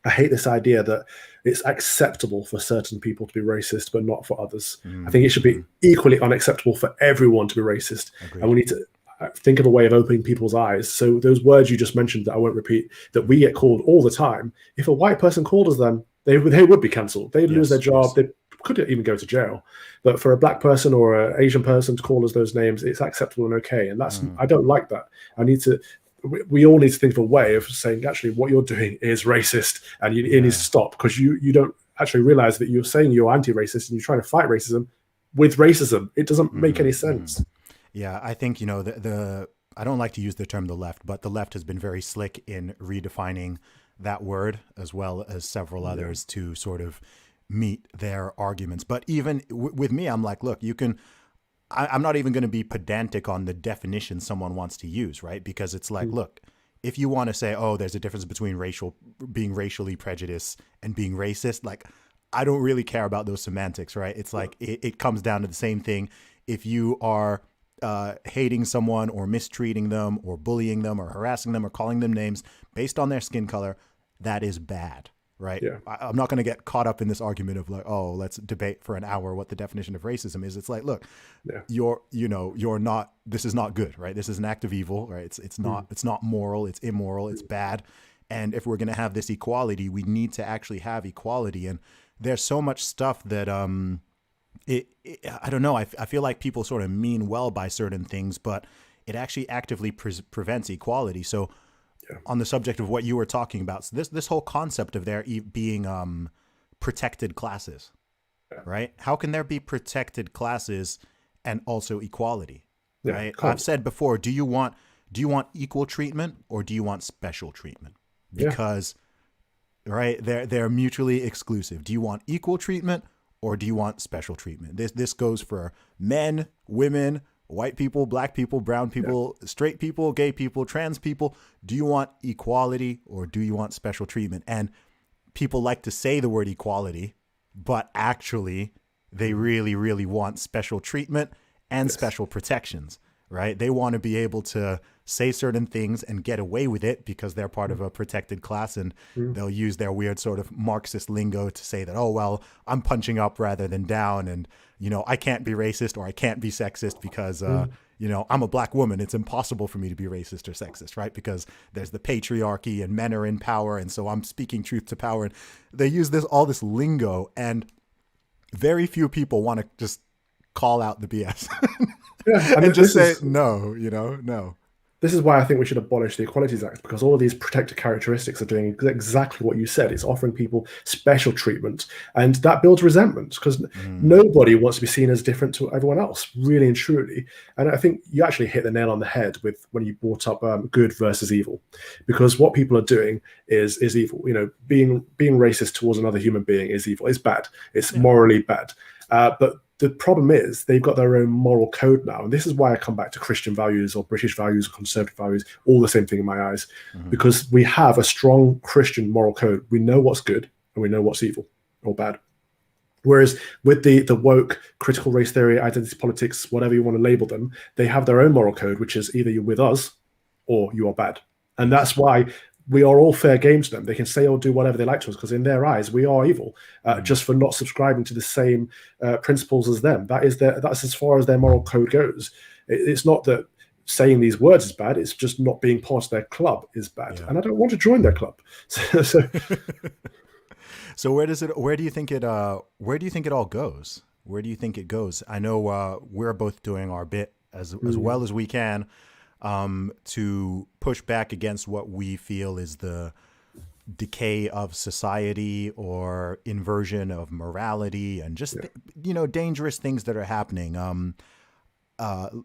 I hate this idea that it's acceptable for certain people to be racist, but not for others. I think it should be equally unacceptable for everyone to be racist. Agreed. And we need to think of a way of opening people's eyes. So those words you just mentioned that I won't repeat, that we get called all the time, if a white person called us them, they would be cancelled. They'd lose their job. They could even go to jail. But for a black person or an Asian person to call us those names, it's acceptable and okay. And that's I don't like that. We all need to think of a way of saying, actually, what you're doing is racist, and it needs to stop, because you don't actually realize that you're saying you're anti-racist and you're trying to fight racism with racism. It doesn't make any sense. Yeah, I think, I don't like to use the term the left, but the left has been very slick in redefining that word, as well as several others, to sort of meet their arguments. But even with me, I'm like, look, I'm not even going to be pedantic on the definition someone wants to use, right? Because it's like, look, if you want to say, oh, there's a difference between being racially prejudiced and being racist, like, I don't really care about those semantics, right? It's like, it comes down to the same thing. If you are hating someone or mistreating them or bullying them or harassing them or calling them names based on their skin color, that is bad. Right. Yeah. I'm not going to get caught up in this argument of like, oh, let's debate for an hour what the definition of racism is. It's like, look, you're not, this is not good, right? This is an act of evil, right? It's not moral. It's immoral. It's bad. And if we're going to have this equality, we need to actually have equality. And there's so much stuff that, I don't know. I feel like people sort of mean well by certain things, but it actually actively prevents equality. So, on the subject of what you were talking about, so this whole concept of there being protected classes, right? How can there be protected classes and also equality, right? I've said before, do you want equal treatment or do you want special treatment? Because right, they're mutually exclusive. Do you want equal treatment or do you want special treatment? This goes for men, women, white people, black people, brown people, straight people, gay people, trans people. Do you want equality or do you want special treatment? And people like to say the word equality, but actually they really, really want special treatment and special protections, right? They want to be able to say certain things and get away with it because they're part of a protected class, and they'll use their weird sort of Marxist lingo to say that, oh, well, I'm punching up rather than down, and I can't be racist or I can't be sexist because, I'm a black woman. It's impossible for me to be racist or sexist, right? Because there's the patriarchy and men are in power. And so I'm speaking truth to power. And they use all this lingo, and very few people want to just call out the BS and just say, no. This is why I think we should abolish the Equalities Act, because all of these protected characteristics are doing exactly what you said. It's offering people special treatment, and that builds resentment because nobody wants to be seen as different to everyone else, really and truly. And I think you actually hit the nail on the head when you brought up good versus evil, because what people are doing is evil. Being racist towards another human being is evil. It's bad. It's morally bad. But the problem is they've got their own moral code now. And this is why I come back to Christian values or British values, or conservative values, all the same thing in my eyes, because we have a strong Christian moral code. We know what's good and we know what's evil or bad. Whereas with the woke, critical race theory, identity politics, whatever you want to label them, they have their own moral code, which is either you're with us or you are bad. And that's why we are all fair game to them. They can say or do whatever they like to us because in their eyes, we are evil just for not subscribing to the same principles as them. That's as far as their moral code goes. It's not that saying these words is bad. It's just not being part of their club is bad. And I don't want to join their club. So where do you think it all goes? Where do you think it goes? I know we're both doing our bit as well as we can to push back against what we feel is the decay of society or inversion of morality and just, dangerous things that are happening.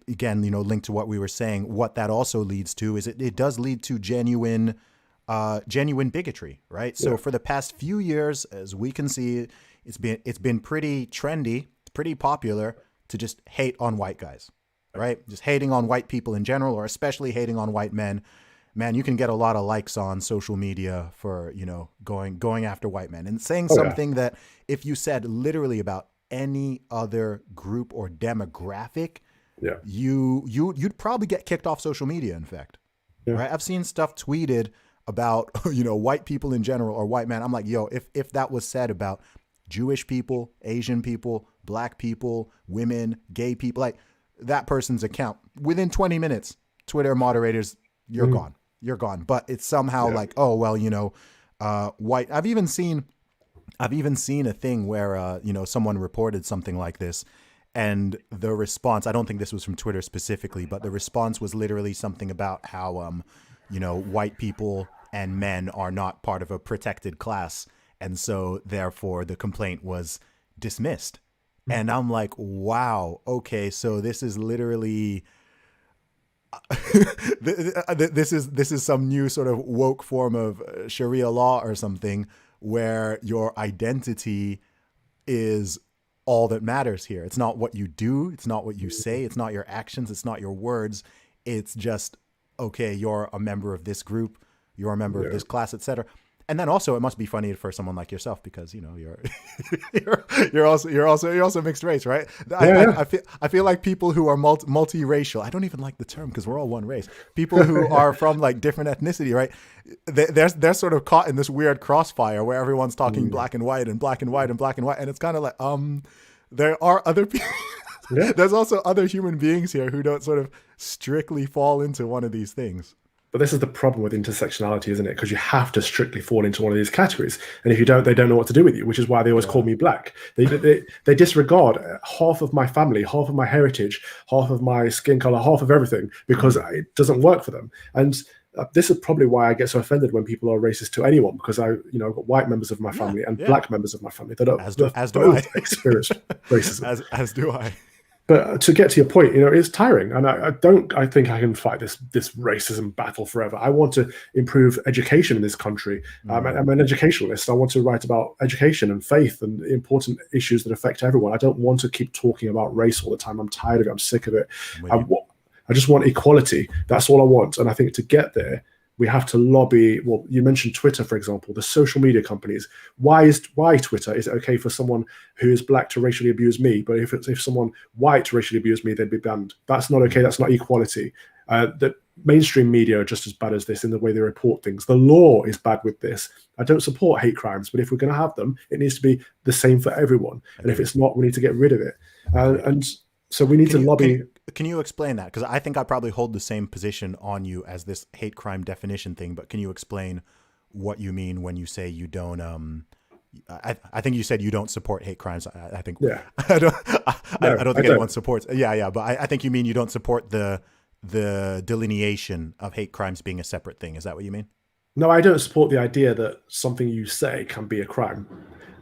Again, linked to what we were saying, what that also leads to is it does lead to genuine bigotry, right? So for the past few years, as we can see, it's been pretty trendy, pretty popular to just hate on white guys. Right? Just hating on white people in general, or especially hating on white men. Man, you can get a lot of likes on social media for, going after white men and saying something that if you said literally about any other group or demographic, you'd probably get kicked off social media, in fact. Right? I've seen stuff tweeted about white people in general or white men. I'm like, yo, if that was said about Jewish people, Asian people, black people, women, gay people, like that person's account within 20 minutes, Twitter moderators, you're gone. You're gone. But it's somehow like, oh well, white. I've even seen a thing where someone reported something like this, and the response, I don't think this was from Twitter specifically, but the response was literally something about how white people and men are not part of a protected class, and so therefore the complaint was dismissed. And I'm like, wow, okay, so this is literally this is some new sort of woke form of Sharia law or something, where your identity is all that matters here. It's not what you do, it's not what you say, it's not your actions, it's not your words. It's just, okay, you're a member of this group, you're a member of this class, etc. And then also, it must be funny for someone like yourself because you're you're also mixed race, right? I feel like people who are multiracial. I don't even like the term because we're all one race. People who are from like different ethnicity, right? They're sort of caught in this weird crossfire where everyone's talking black and white and black and white and black and white, and it's kind of like there are other people. There's also other human beings here who don't sort of strictly fall into one of these things. But this is the problem with intersectionality, isn't it? Because you have to strictly fall into one of these categories. And if you don't, they don't know what to do with you, which is why they always call me black. They disregard half of my family, half of my heritage, half of my skin color, half of everything, because it doesn't work for them. And this is probably why I get so offended when people are racist to anyone, because I've got white members of my family and black members of my family that are experienced racism. As do I. But to get to your point, it's tiring, and I think I can fight this racism battle forever. I want to improve education in this country. I'm an educationalist. I want to write about education and faith and important issues that affect everyone. I don't want to keep talking about race all the time. I'm tired of it. I'm sick of it. I just want equality. That's all I want. And I think to get there, we have to lobby. Well, you mentioned Twitter, for example, the social media companies. Why Twitter? Is it okay for someone who is black to racially abuse me? But if someone white racially abused me, they'd be banned. That's not okay. That's not equality. The mainstream media are just as bad as this in the way they report things. The law is bad with this. I don't support hate crimes, but if we're going to have them, it needs to be the same for everyone. And if it's not, we need to get rid of it. And so we need to lobby. Can you explain that? Because I think I probably hold the same position on you as this hate crime definition thing, but can you explain what you mean when you say you don't, I think you said you don't support hate crimes. I think, I don't think anyone supports. But I think you mean you don't support the delineation of hate crimes being a separate thing. Is that what you mean? No, I don't support the idea that something you say can be a crime.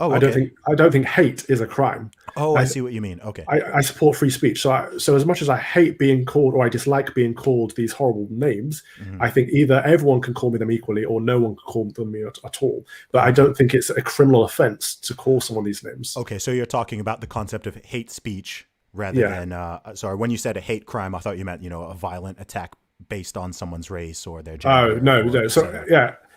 Oh, okay. I don't think hate is a crime. Oh, I see what you mean. Okay. I support free speach. So as much as I hate being called, or I dislike being called these horrible names, I think either everyone can call me them equally or no one can call them me at all. But I don't think it's a criminal offense to call someone these names. Okay, so you're talking about the concept of hate speech rather than, sorry, when you said a hate crime, I thought you meant, a violent attack based on someone's race or their gender. Oh, no. So,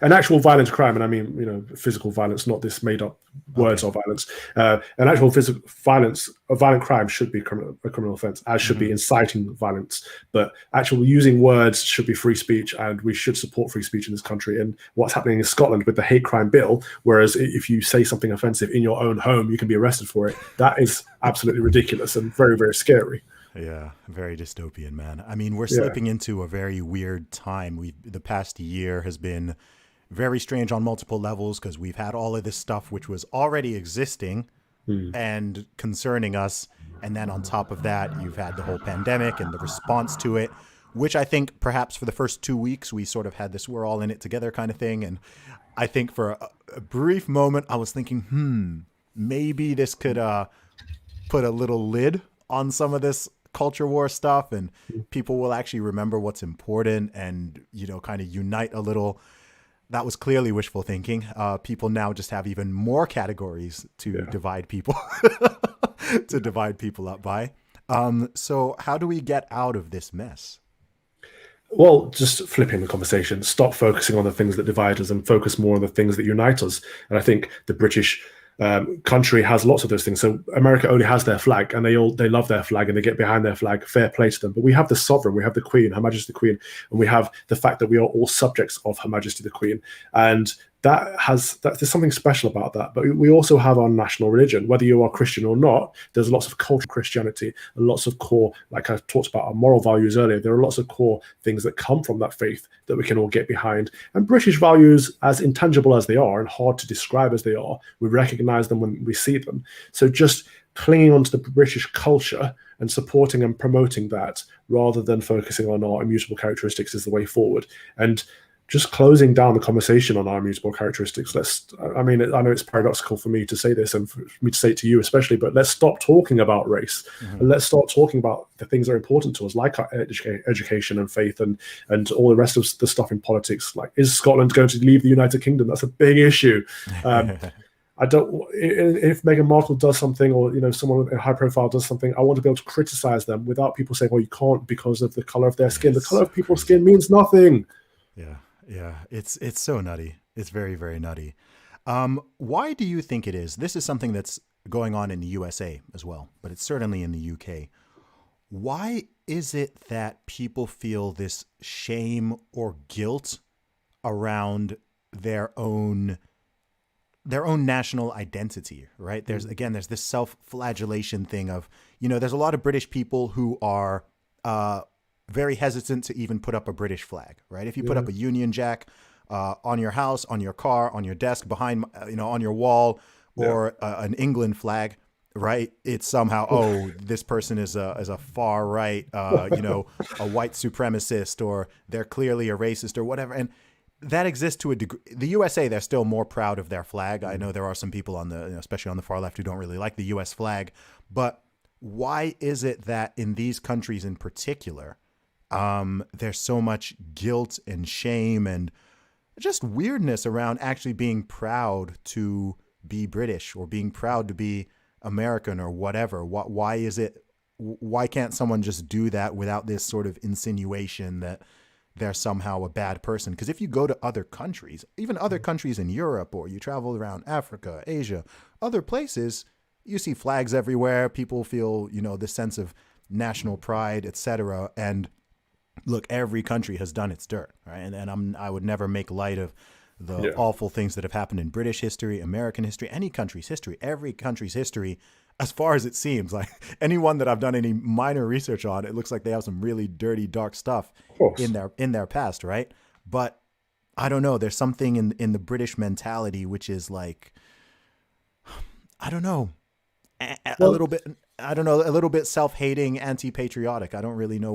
an actual violent crime, and I mean, physical violence, not this made-up words or violence. An actual physical violence, a violent crime should be a criminal offense, as should be inciting violence. But actual using words should be free speech, and we should support free speech in this country. And what's happening in Scotland with the hate crime bill, whereas if you say something offensive in your own home, you can be arrested for it. That is absolutely ridiculous and very, very scary. Yeah, very dystopian, man. I mean, we're slipping into a very weird time. The past year has been very strange on multiple levels because we've had all of this stuff which was already existing and concerning us. And then on top of that, you've had the whole pandemic and the response to it, which I think perhaps for the first 2 weeks, we sort of had this we're all in it together kind of thing. And I think for a brief moment, I was thinking, maybe this could put a little lid on some of this culture war stuff and people will actually remember what's important and, kind of unite a little. That was clearly wishful thinking. People now just have even more categories to divide people up by. So how do we get out of this mess? Well, just flipping the conversation, stop focusing on the things that divide us and focus more on the things that unite us. And I think the British country has lots of those things. So America only has their flag, and they love their flag and they get behind their flag. Fair play to them. But we have the sovereign, we have the Queen, Her Majesty the Queen, and we have the fact that we are all subjects of Her Majesty the Queen, and there's something special about that. But we also have our national religion, whether you are Christian or not. There's lots of cultural Christianity and lots of core, like I talked about our moral values earlier. There are lots of core things that come from that faith that we can all get behind. And British values, as intangible as they are and hard to describe as they are, we recognize them when we see them. So just clinging onto the British culture and supporting and promoting that rather than focusing on our immutable characteristics is the way forward. And just closing down the conversation on our immutable characteristics. I know it's paradoxical for me to say this and for me to say it to you especially, but let's stop talking about race and let's start talking about the things that are important to us, like our education and faith and all the rest of the stuff in politics. Like, is Scotland going to leave the United Kingdom? That's a big issue. If Meghan Markle does something, or someone in high profile does something, I want to be able to criticize them without people saying, well, you can't because of the color of their skin. The color of people's skin means nothing. Yeah, it's so nutty. It's very, very nutty. Why do you think it is? This is something that's going on in the USA as well, but it's certainly in the UK. Why is it that people feel this shame or guilt around their own national identity, right? There's this self-flagellation thing of, there's a lot of British people who are very hesitant to even put up a British flag, right? If you put up a Union Jack on your house, on your car, on your desk, behind, on your wall, or an England flag, right? It's somehow, this person is a far right, a white supremacist, or they're clearly a racist or whatever. And that exists to a degree. The USA, they're still more proud of their flag. I know there are some people especially on the far left, who don't really like the US flag. But why is it that in these countries in particular, there's so much guilt and shame and just weirdness around actually being proud to be British or being proud to be American or whatever? Why is it? Why can't someone just do that without this sort of insinuation that they're somehow a bad person? Because if you go to other countries, even other countries in Europe, or you travel around Africa, Asia, other places, you see flags everywhere. People feel, this sense of national pride, etc. And look, every country has done its dirt, right? And I would never make light of the awful things that have happened in British history, American history, any country's history, every country's history. As far as it seems, like anyone that I've done any minor research on, it looks like they have some really dirty, dark stuff in their past, right? But I don't know. There's something in the British mentality which is like, I don't know, a little bit. I don't know, a little bit self-hating, anti-patriotic. I don't really know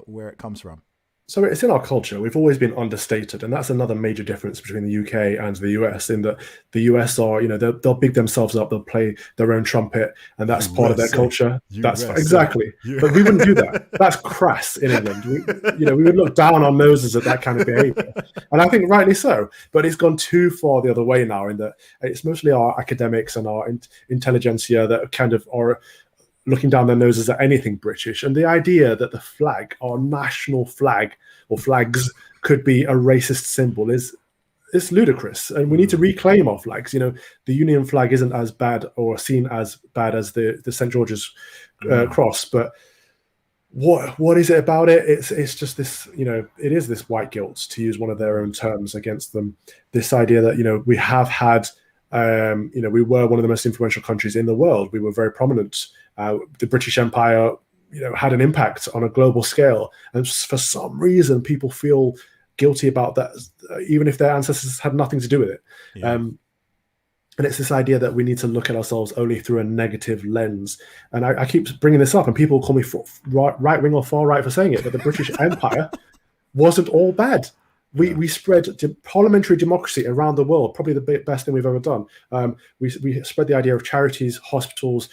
where it comes from. So it's in our culture. We've always been understated, and that's another major difference between the UK and the US. In that the US are, they'll big themselves up, they'll play their own trumpet, and that's part of their culture. That's exactly. But we wouldn't do that. That's crass in England. We would look down our noses at that kind of behaviour, and I think rightly so. But it's gone too far the other way now, in that it's mostly our academics and our intelligentsia that kind of are looking down their noses at anything British. And the idea that the flag, our national flag or flags, could be a racist symbol is ludicrous. And we need to reclaim our flags. The Union flag isn't as bad or seen as bad as the St. George's cross. But what is it about it? It's just this, it is this white guilt, to use one of their own terms against them. This idea that, we have had, we were one of the most influential countries in the world. We were very prominent. The British Empire, had an impact on a global scale, and for some reason, people feel guilty about that, even if their ancestors had nothing to do with it. And it's this idea that we need to look at ourselves only through a negative lens. And I keep bringing this up, and people call me right wing or far right for saying it, but the British Empire wasn't all bad. We spread parliamentary democracy around the world, probably the best thing we've ever done. We spread the idea of charities, hospitals,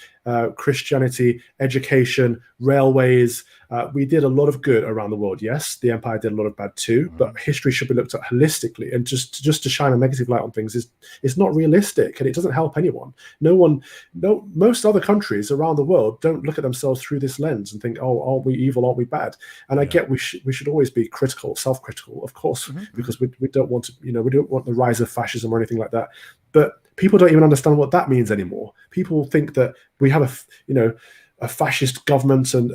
Christianity, education, railways. We did a lot of good around the world. Yes, the empire did a lot of bad too, but history should be looked at holistically. And just to shine a negative light on things is not realistic, and it doesn't help anyone. Most other countries around the world don't look at themselves through this lens and think, oh, are we evil? Are we bad? And I get we should always be critical, self-critical, of course, because we don't want to, we don't want the rise of fascism or anything like that. But people don't even understand what that means anymore. People think that we have a fascist government, and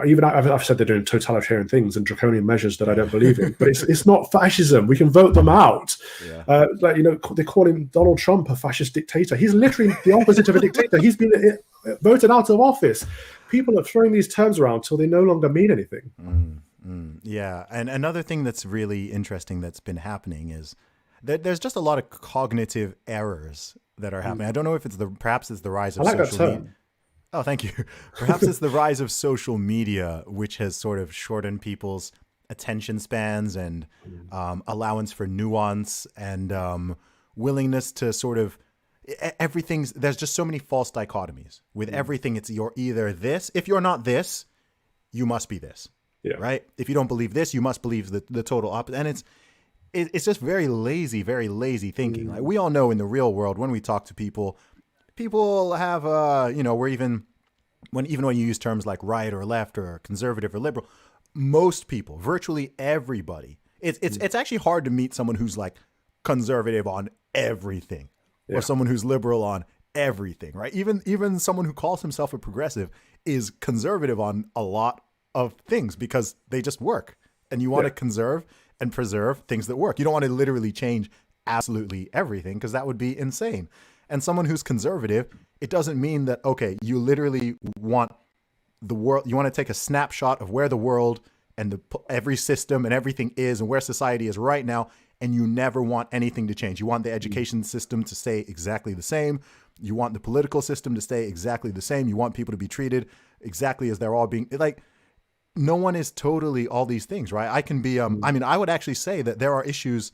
even I've said they're doing totalitarian things and draconian measures that I don't believe in. But it's not fascism. We can vote them out. Yeah. They're calling Donald Trump a fascist dictator. He's literally the opposite of a dictator. He's been voted out of office. People are throwing these terms around till they no longer mean anything. Yeah, and another thing that's really interesting that's been happening is that there's just a lot of cognitive errors that are happening. I don't know if perhaps it's the rise of social media. Oh, thank you. Perhaps it's the rise of social media, which has sort of shortened people's attention spans and allowance for nuance and willingness to sort of there's just so many false dichotomies with everything. You're either this. If you're not this, you must be this. Yeah. Right. If you don't believe this, you must believe the total opposite. And it's just very lazy thinking. Like, we all know in the real world, when we talk to people have, we're even when you use terms like right or left or conservative or liberal, most people, virtually everybody, it's actually hard to meet someone who's like conservative on everything or someone who's liberal on everything, right? Even someone who calls himself a progressive is conservative on a lot of things because they just work, and you want to conserve and preserve things that work. You don't want to literally change absolutely everything because that would be insane. And someone who's conservative, it doesn't mean that, okay, you literally want the world, you want to take a snapshot of where the world and every system and everything is and where society is right now, and you never want anything to change. You want the education system to stay exactly the same. You want the political system to stay exactly the same. You want people to be treated exactly as they're all being, like, no one is totally all these things, right? I can be, I would actually say that there are issues.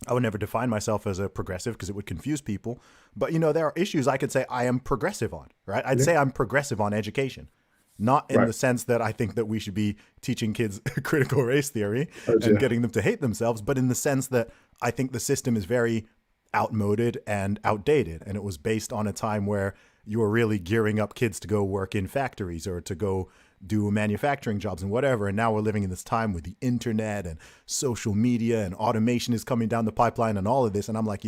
I would never define myself as a progressive because it would confuse people. But, there are issues I could say I am progressive on, right? I'd say I'm progressive on education, not in the sense that I think that we should be teaching kids critical race theory and getting them to hate themselves, but in the sense that I think the system is very outmoded and outdated. And it was based on a time where you were really gearing up kids to go work in factories or to go do manufacturing jobs and whatever. And now we're living in this time with the internet and social media and automation is coming down the pipeline and all of this. And I'm like,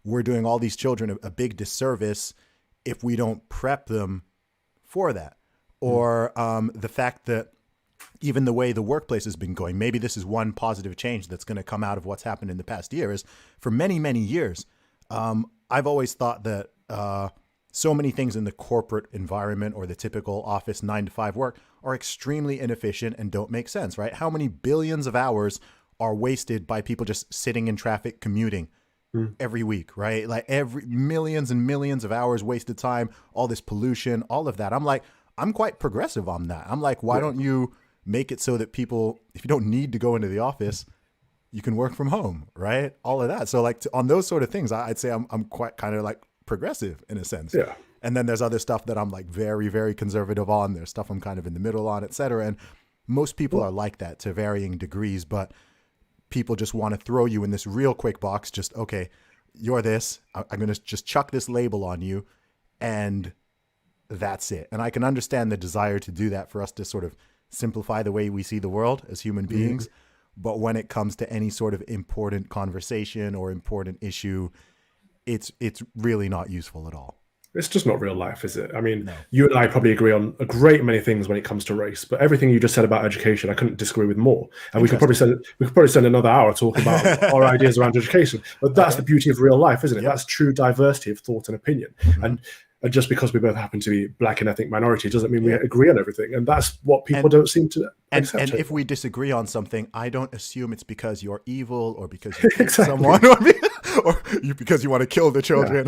we're doing all these children a big disservice if we don't prep them for that. Or the fact that even the way the workplace has been going, maybe this is one positive change that's going to come out of what's happened in the past year, is for many, many years, I've always thought that so many things in the corporate environment or the typical office 9-to-5 work are extremely inefficient and don't make sense, right? How many billions of hours are wasted by people just sitting in traffic commuting every week, right? Like every millions and millions of hours wasted time, all this pollution, all of that. I'm like, I'm quite progressive on that. I'm like, why don't you make it so that people, if you don't need to go into the office, you can work from home, right? All of that. So like on those sort of things, I'd say I'm quite kind of like progressive in a sense. Yeah. And then there's other stuff that I'm like very, very conservative on. There's stuff I'm kind of in the middle on, et cetera. And most people are like that to varying degrees, but people just want to throw you in this real quick box. Just, okay, you're this, I'm going to just chuck this label on you and that's it. And I can understand the desire to do that for us to sort of simplify the way we see the world as human beings. But when it comes to any sort of important conversation or important issue, it's really not useful at all. It's just not real life, is it? I mean, you and I probably agree on a great many things when it comes to race, but everything you just said about education, I couldn't disagree with more. And we could probably spend another hour talking about our ideas around education. But that's the beauty of real life, isn't it? That's true diversity of thought and opinion. And just because we both happen to be black and ethnic minority doesn't mean we agree on everything. And that's what people don't seem to accept. And if we disagree on something, I don't assume it's because you're evil or because you hate someone or because you want to kill the children.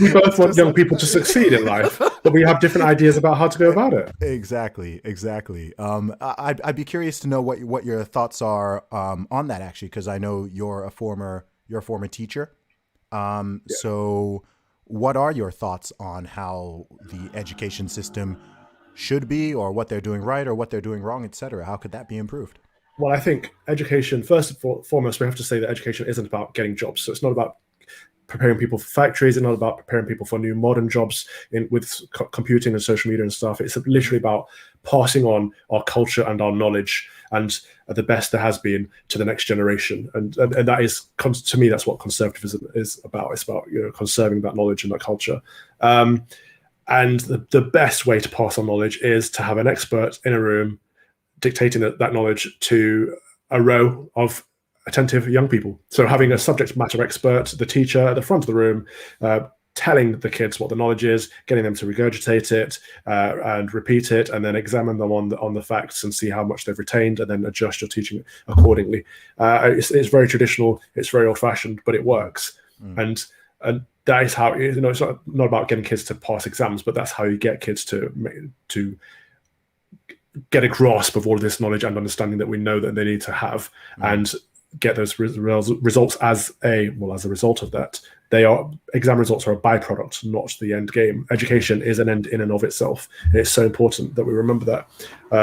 We both want young people to succeed in life, but we have different ideas about how to go about it. Exactly. I'd be curious to know what your thoughts are on that, actually, because I know you're a former teacher. So what are your thoughts on how the education system should be, or what they're doing right or what they're doing wrong, et cetera? How could that be improved? Well, I think education, first and foremost, we have to say that education isn't about getting jobs. So it's not about preparing people for factories. It's not about preparing people for new modern jobs with computing and social media and stuff. It's literally about passing on our culture and our knowledge and the best there has been to the next generation. And that is, to me, that's what conservatism is about. It's about, you know, conserving that knowledge and that culture. And the best way to pass on knowledge is to have an expert in a room dictating that knowledge to a row of attentive young people. So having a subject matter expert, the teacher at the front of the room, telling the kids what the knowledge is, getting them to regurgitate it and repeat it, and then examine them on the facts and see how much they've retained, and then adjust your teaching accordingly. It's very traditional, it's very old-fashioned, but it works. And that is how, you know, it's not about getting kids to pass exams, but that's how you get kids to get a grasp of all of this knowledge and understanding that we know that they need to have, and get those results as a result of that. Exam results are a byproduct, not the end game. Education is an end in and of itself. And it's so important that we remember that,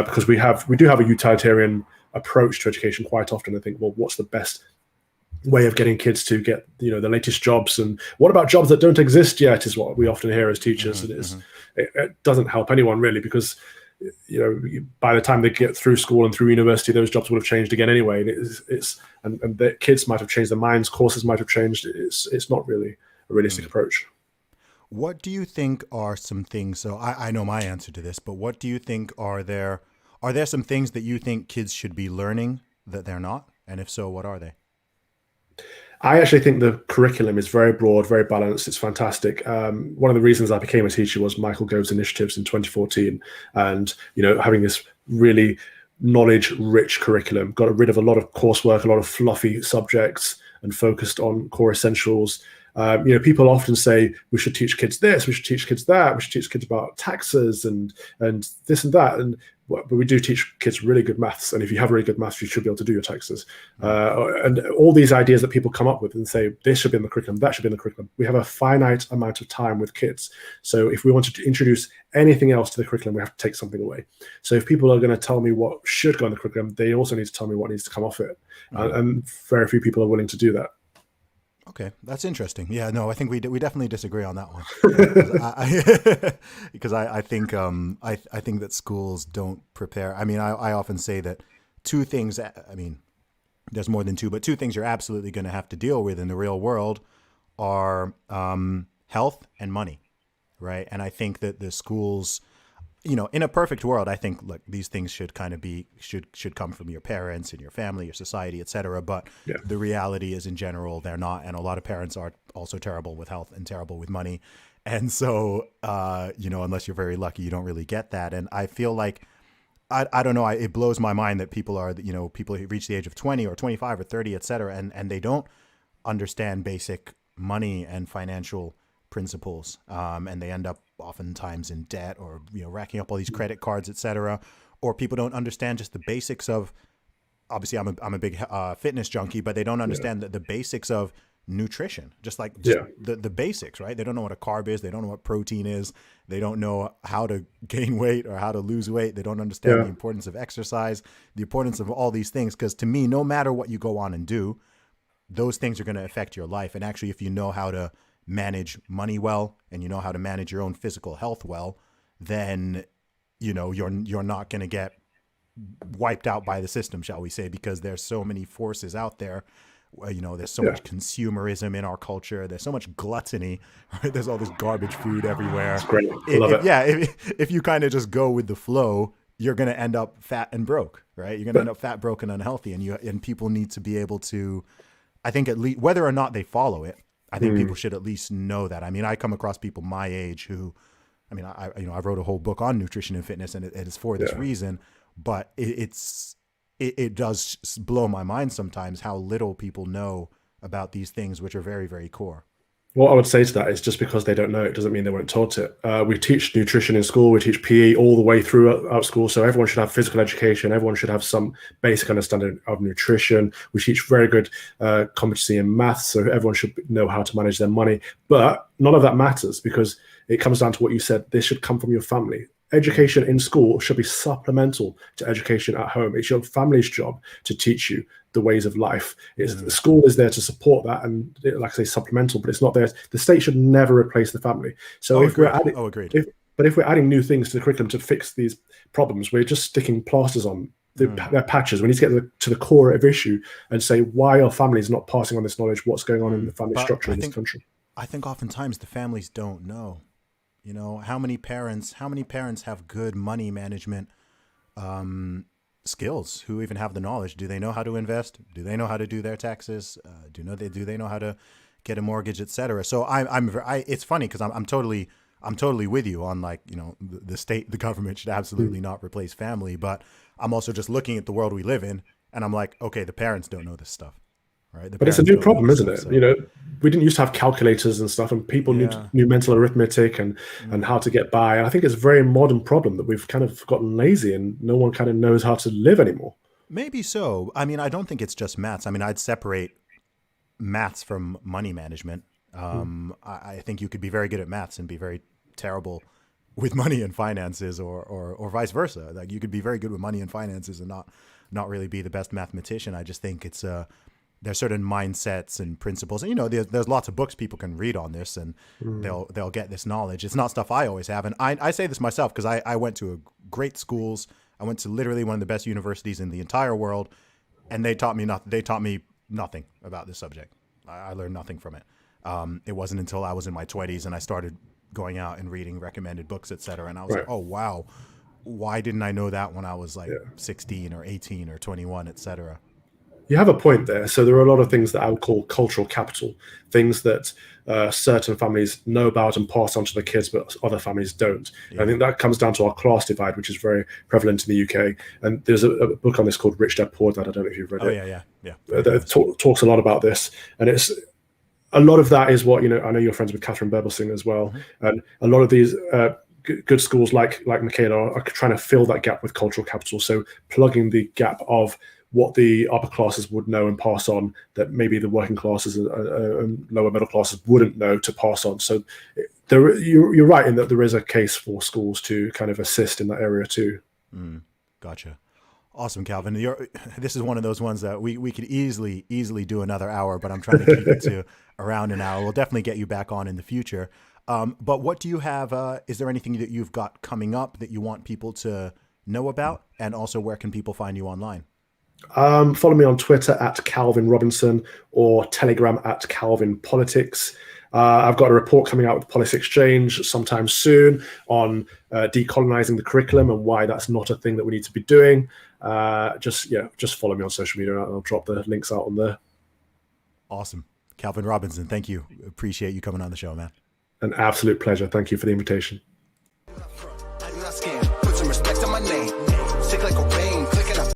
because we do have a utilitarian approach to education quite often. I think, well, what's the best way of getting kids to get, you know, the latest jobs, and what about jobs that don't exist yet, is what we often hear as teachers. It doesn't help anyone really, because, you know, by the time they get through school and through university, those jobs will have changed again anyway. And the kids might have changed their minds, courses might have changed. It's not really a realistic approach. What do you think are some things? So I know my answer to this, but what do you think are there some things that you think kids should be learning that they're not? And if so, what are they? I actually think the curriculum is very broad, very balanced. It's fantastic. One of the reasons I became a teacher was Michael Gove's initiatives in 2014, and, you know, having this really knowledge-rich curriculum, got rid of a lot of coursework, a lot of fluffy subjects, and focused on core essentials. You know, people often say we should teach kids this, we should teach kids that, we should teach kids about taxes and this and that, but we do teach kids really good maths, and if you have really good maths, you should be able to do your taxes. And all these ideas that people come up with and say this should be in the curriculum, that should be in the curriculum. We have a finite amount of time with kids, so if we wanted to introduce anything else to the curriculum, we have to take something away. So if people are going to tell me what should go in the curriculum, they also need to tell me what needs to come off it, and very few people are willing to do that. Okay, that's interesting. Yeah, no, I think we definitely disagree on that one. Because I think I think that schools don't prepare. I mean, I often say that two things. I mean, there's more than two, but two things you're absolutely going to have to deal with in the real world are health and money, right? And I think that the schools, you know, in a perfect world, I think, look, these things should kind of should come from your parents and your family, your society, et cetera. But the reality is, in general, they're not. And a lot of parents are also terrible with health and terrible with money. And so, you know, unless you're very lucky, you don't really get that. And I feel like, I don't know, it blows my mind that people who reach the age of 20 or 25 or 30, et cetera, and they don't understand basic money and financial principles, and they end up oftentimes in debt, or, you know, racking up all these credit cards, etc. Or people don't understand just the basics of, obviously I'm a big fitness junkie, but they don't understand the basics of nutrition, just the basics, right? They don't know what a carb is, they don't know what protein is, they don't know how to gain weight or how to lose weight, they don't understand the importance of exercise, the importance of all these things, because to me, no matter what you go on and do, those things are going to affect your life. And actually, if you know how to manage money well, and you know how to manage your own physical health well, then, you know, you're not going to get wiped out by the system, shall we say, because there's so many forces out there. You know, there's so much consumerism in our culture. There's so much gluttony, right? There's all this garbage food everywhere. It's great. I love it. Yeah, if you kind of just go with the flow, you're going to end up fat and broke, right? You're going to end up fat, broke, and unhealthy. And people need to be able to, I think, at least, whether or not they follow it, I think people should at least know that. I mean, I come across people my age who, I mean, I wrote a whole book on nutrition and fitness, and it is for this reason. But it does blow my mind sometimes how little people know about these things, which are very, very core. What I would say to that is, just because they don't know it doesn't mean they weren't taught it. We teach nutrition in school, we teach PE all the way throughout school. So everyone should have physical education. Everyone should have some basic understanding of nutrition. We teach very good competency in maths. So everyone should know how to manage their money. But none of that matters, because it comes down to what you said. This should come from your family. Education in school should be supplemental to education at home. It's your family's job to teach you the ways of life. The school is there to support that, and like I say, supplemental, but it's not there. The state should never replace the family. So if we're adding, if we're adding new things to the curriculum to fix these problems, we're just sticking plasters on their patches. We need to get to the core of issue and say, why are families not passing on this knowledge? What's going on in the family structure in this country? I think oftentimes the families don't know. You know, how many parents have good money management skills, who even have the knowledge? Do they know how to invest? Do they know how to do their taxes? Do they know how to get a mortgage, etc.? So it's funny because I'm totally with you on, like, you know, the state, the government should absolutely not replace family. But I'm also just looking at the world we live in, and I'm like, okay, the parents don't know this stuff, right? But it's a new problem, isn't it? So, you know, we didn't used to have calculators and stuff, and people knew mental arithmetic and how to get by. And I think it's a very modern problem that we've kind of gotten lazy, and no one kind of knows how to live anymore. Maybe so. I mean, I don't think it's just maths. I mean, I'd separate maths from money management. I think you could be very good at maths and be very terrible with money and finances, or vice versa. Like, you could be very good with money and finances and not really be the best mathematician. I just think it's there's certain mindsets and principles, and, you know, there's lots of books people can read on this, and they'll get this knowledge. It's not stuff I always have, and I say this myself because I went to great schools. I went to literally one of the best universities in the entire world, and they taught me nothing about this subject. I learned nothing from it. It wasn't until I was in my 20s and I started going out and reading recommended books, etc. And I was like, oh wow, why didn't I know that when I was like 16 or 18 or 21, etc. You have a point there. So there are a lot of things that I would call cultural capital, things that certain families know about and pass on to their kids, but other families don't. I think that comes down to our class divide, which is very prevalent in the UK. And there's a book on this called Rich Dad Poor Dad. I don't know if you've read it. Yeah. That talks a lot about this. And it's a lot of that is what, you know, I know you're friends with Catherine Berbelsing as well. And a lot of these good schools like Michaela are trying to fill that gap with cultural capital. So plugging the gap of what the upper classes would know and pass on that maybe the working classes and lower middle classes wouldn't know to pass on. So you're right in that there is a case for schools to kind of assist in that area too. Gotcha. Awesome, Calvin. This is one of those ones that we could easily do another hour, but I'm trying to keep it to around an hour. We'll definitely get you back on in the future. But what do you have? Is there anything that you've got coming up that you want people to know about? And also, where can people find you online? Follow me on Twitter at Calvin Robinson, or Telegram at Calvin Politics. I've got a report coming out with Policy Exchange sometime soon on decolonizing the curriculum and why that's not a thing that we need to be doing. Just follow me on social media, and I'll drop the links out on there. Awesome. Calvin Robinson, thank you. Appreciate you coming on the show, man. An absolute pleasure. Thank you for the invitation. Put some respect on my name. Sick like a pain.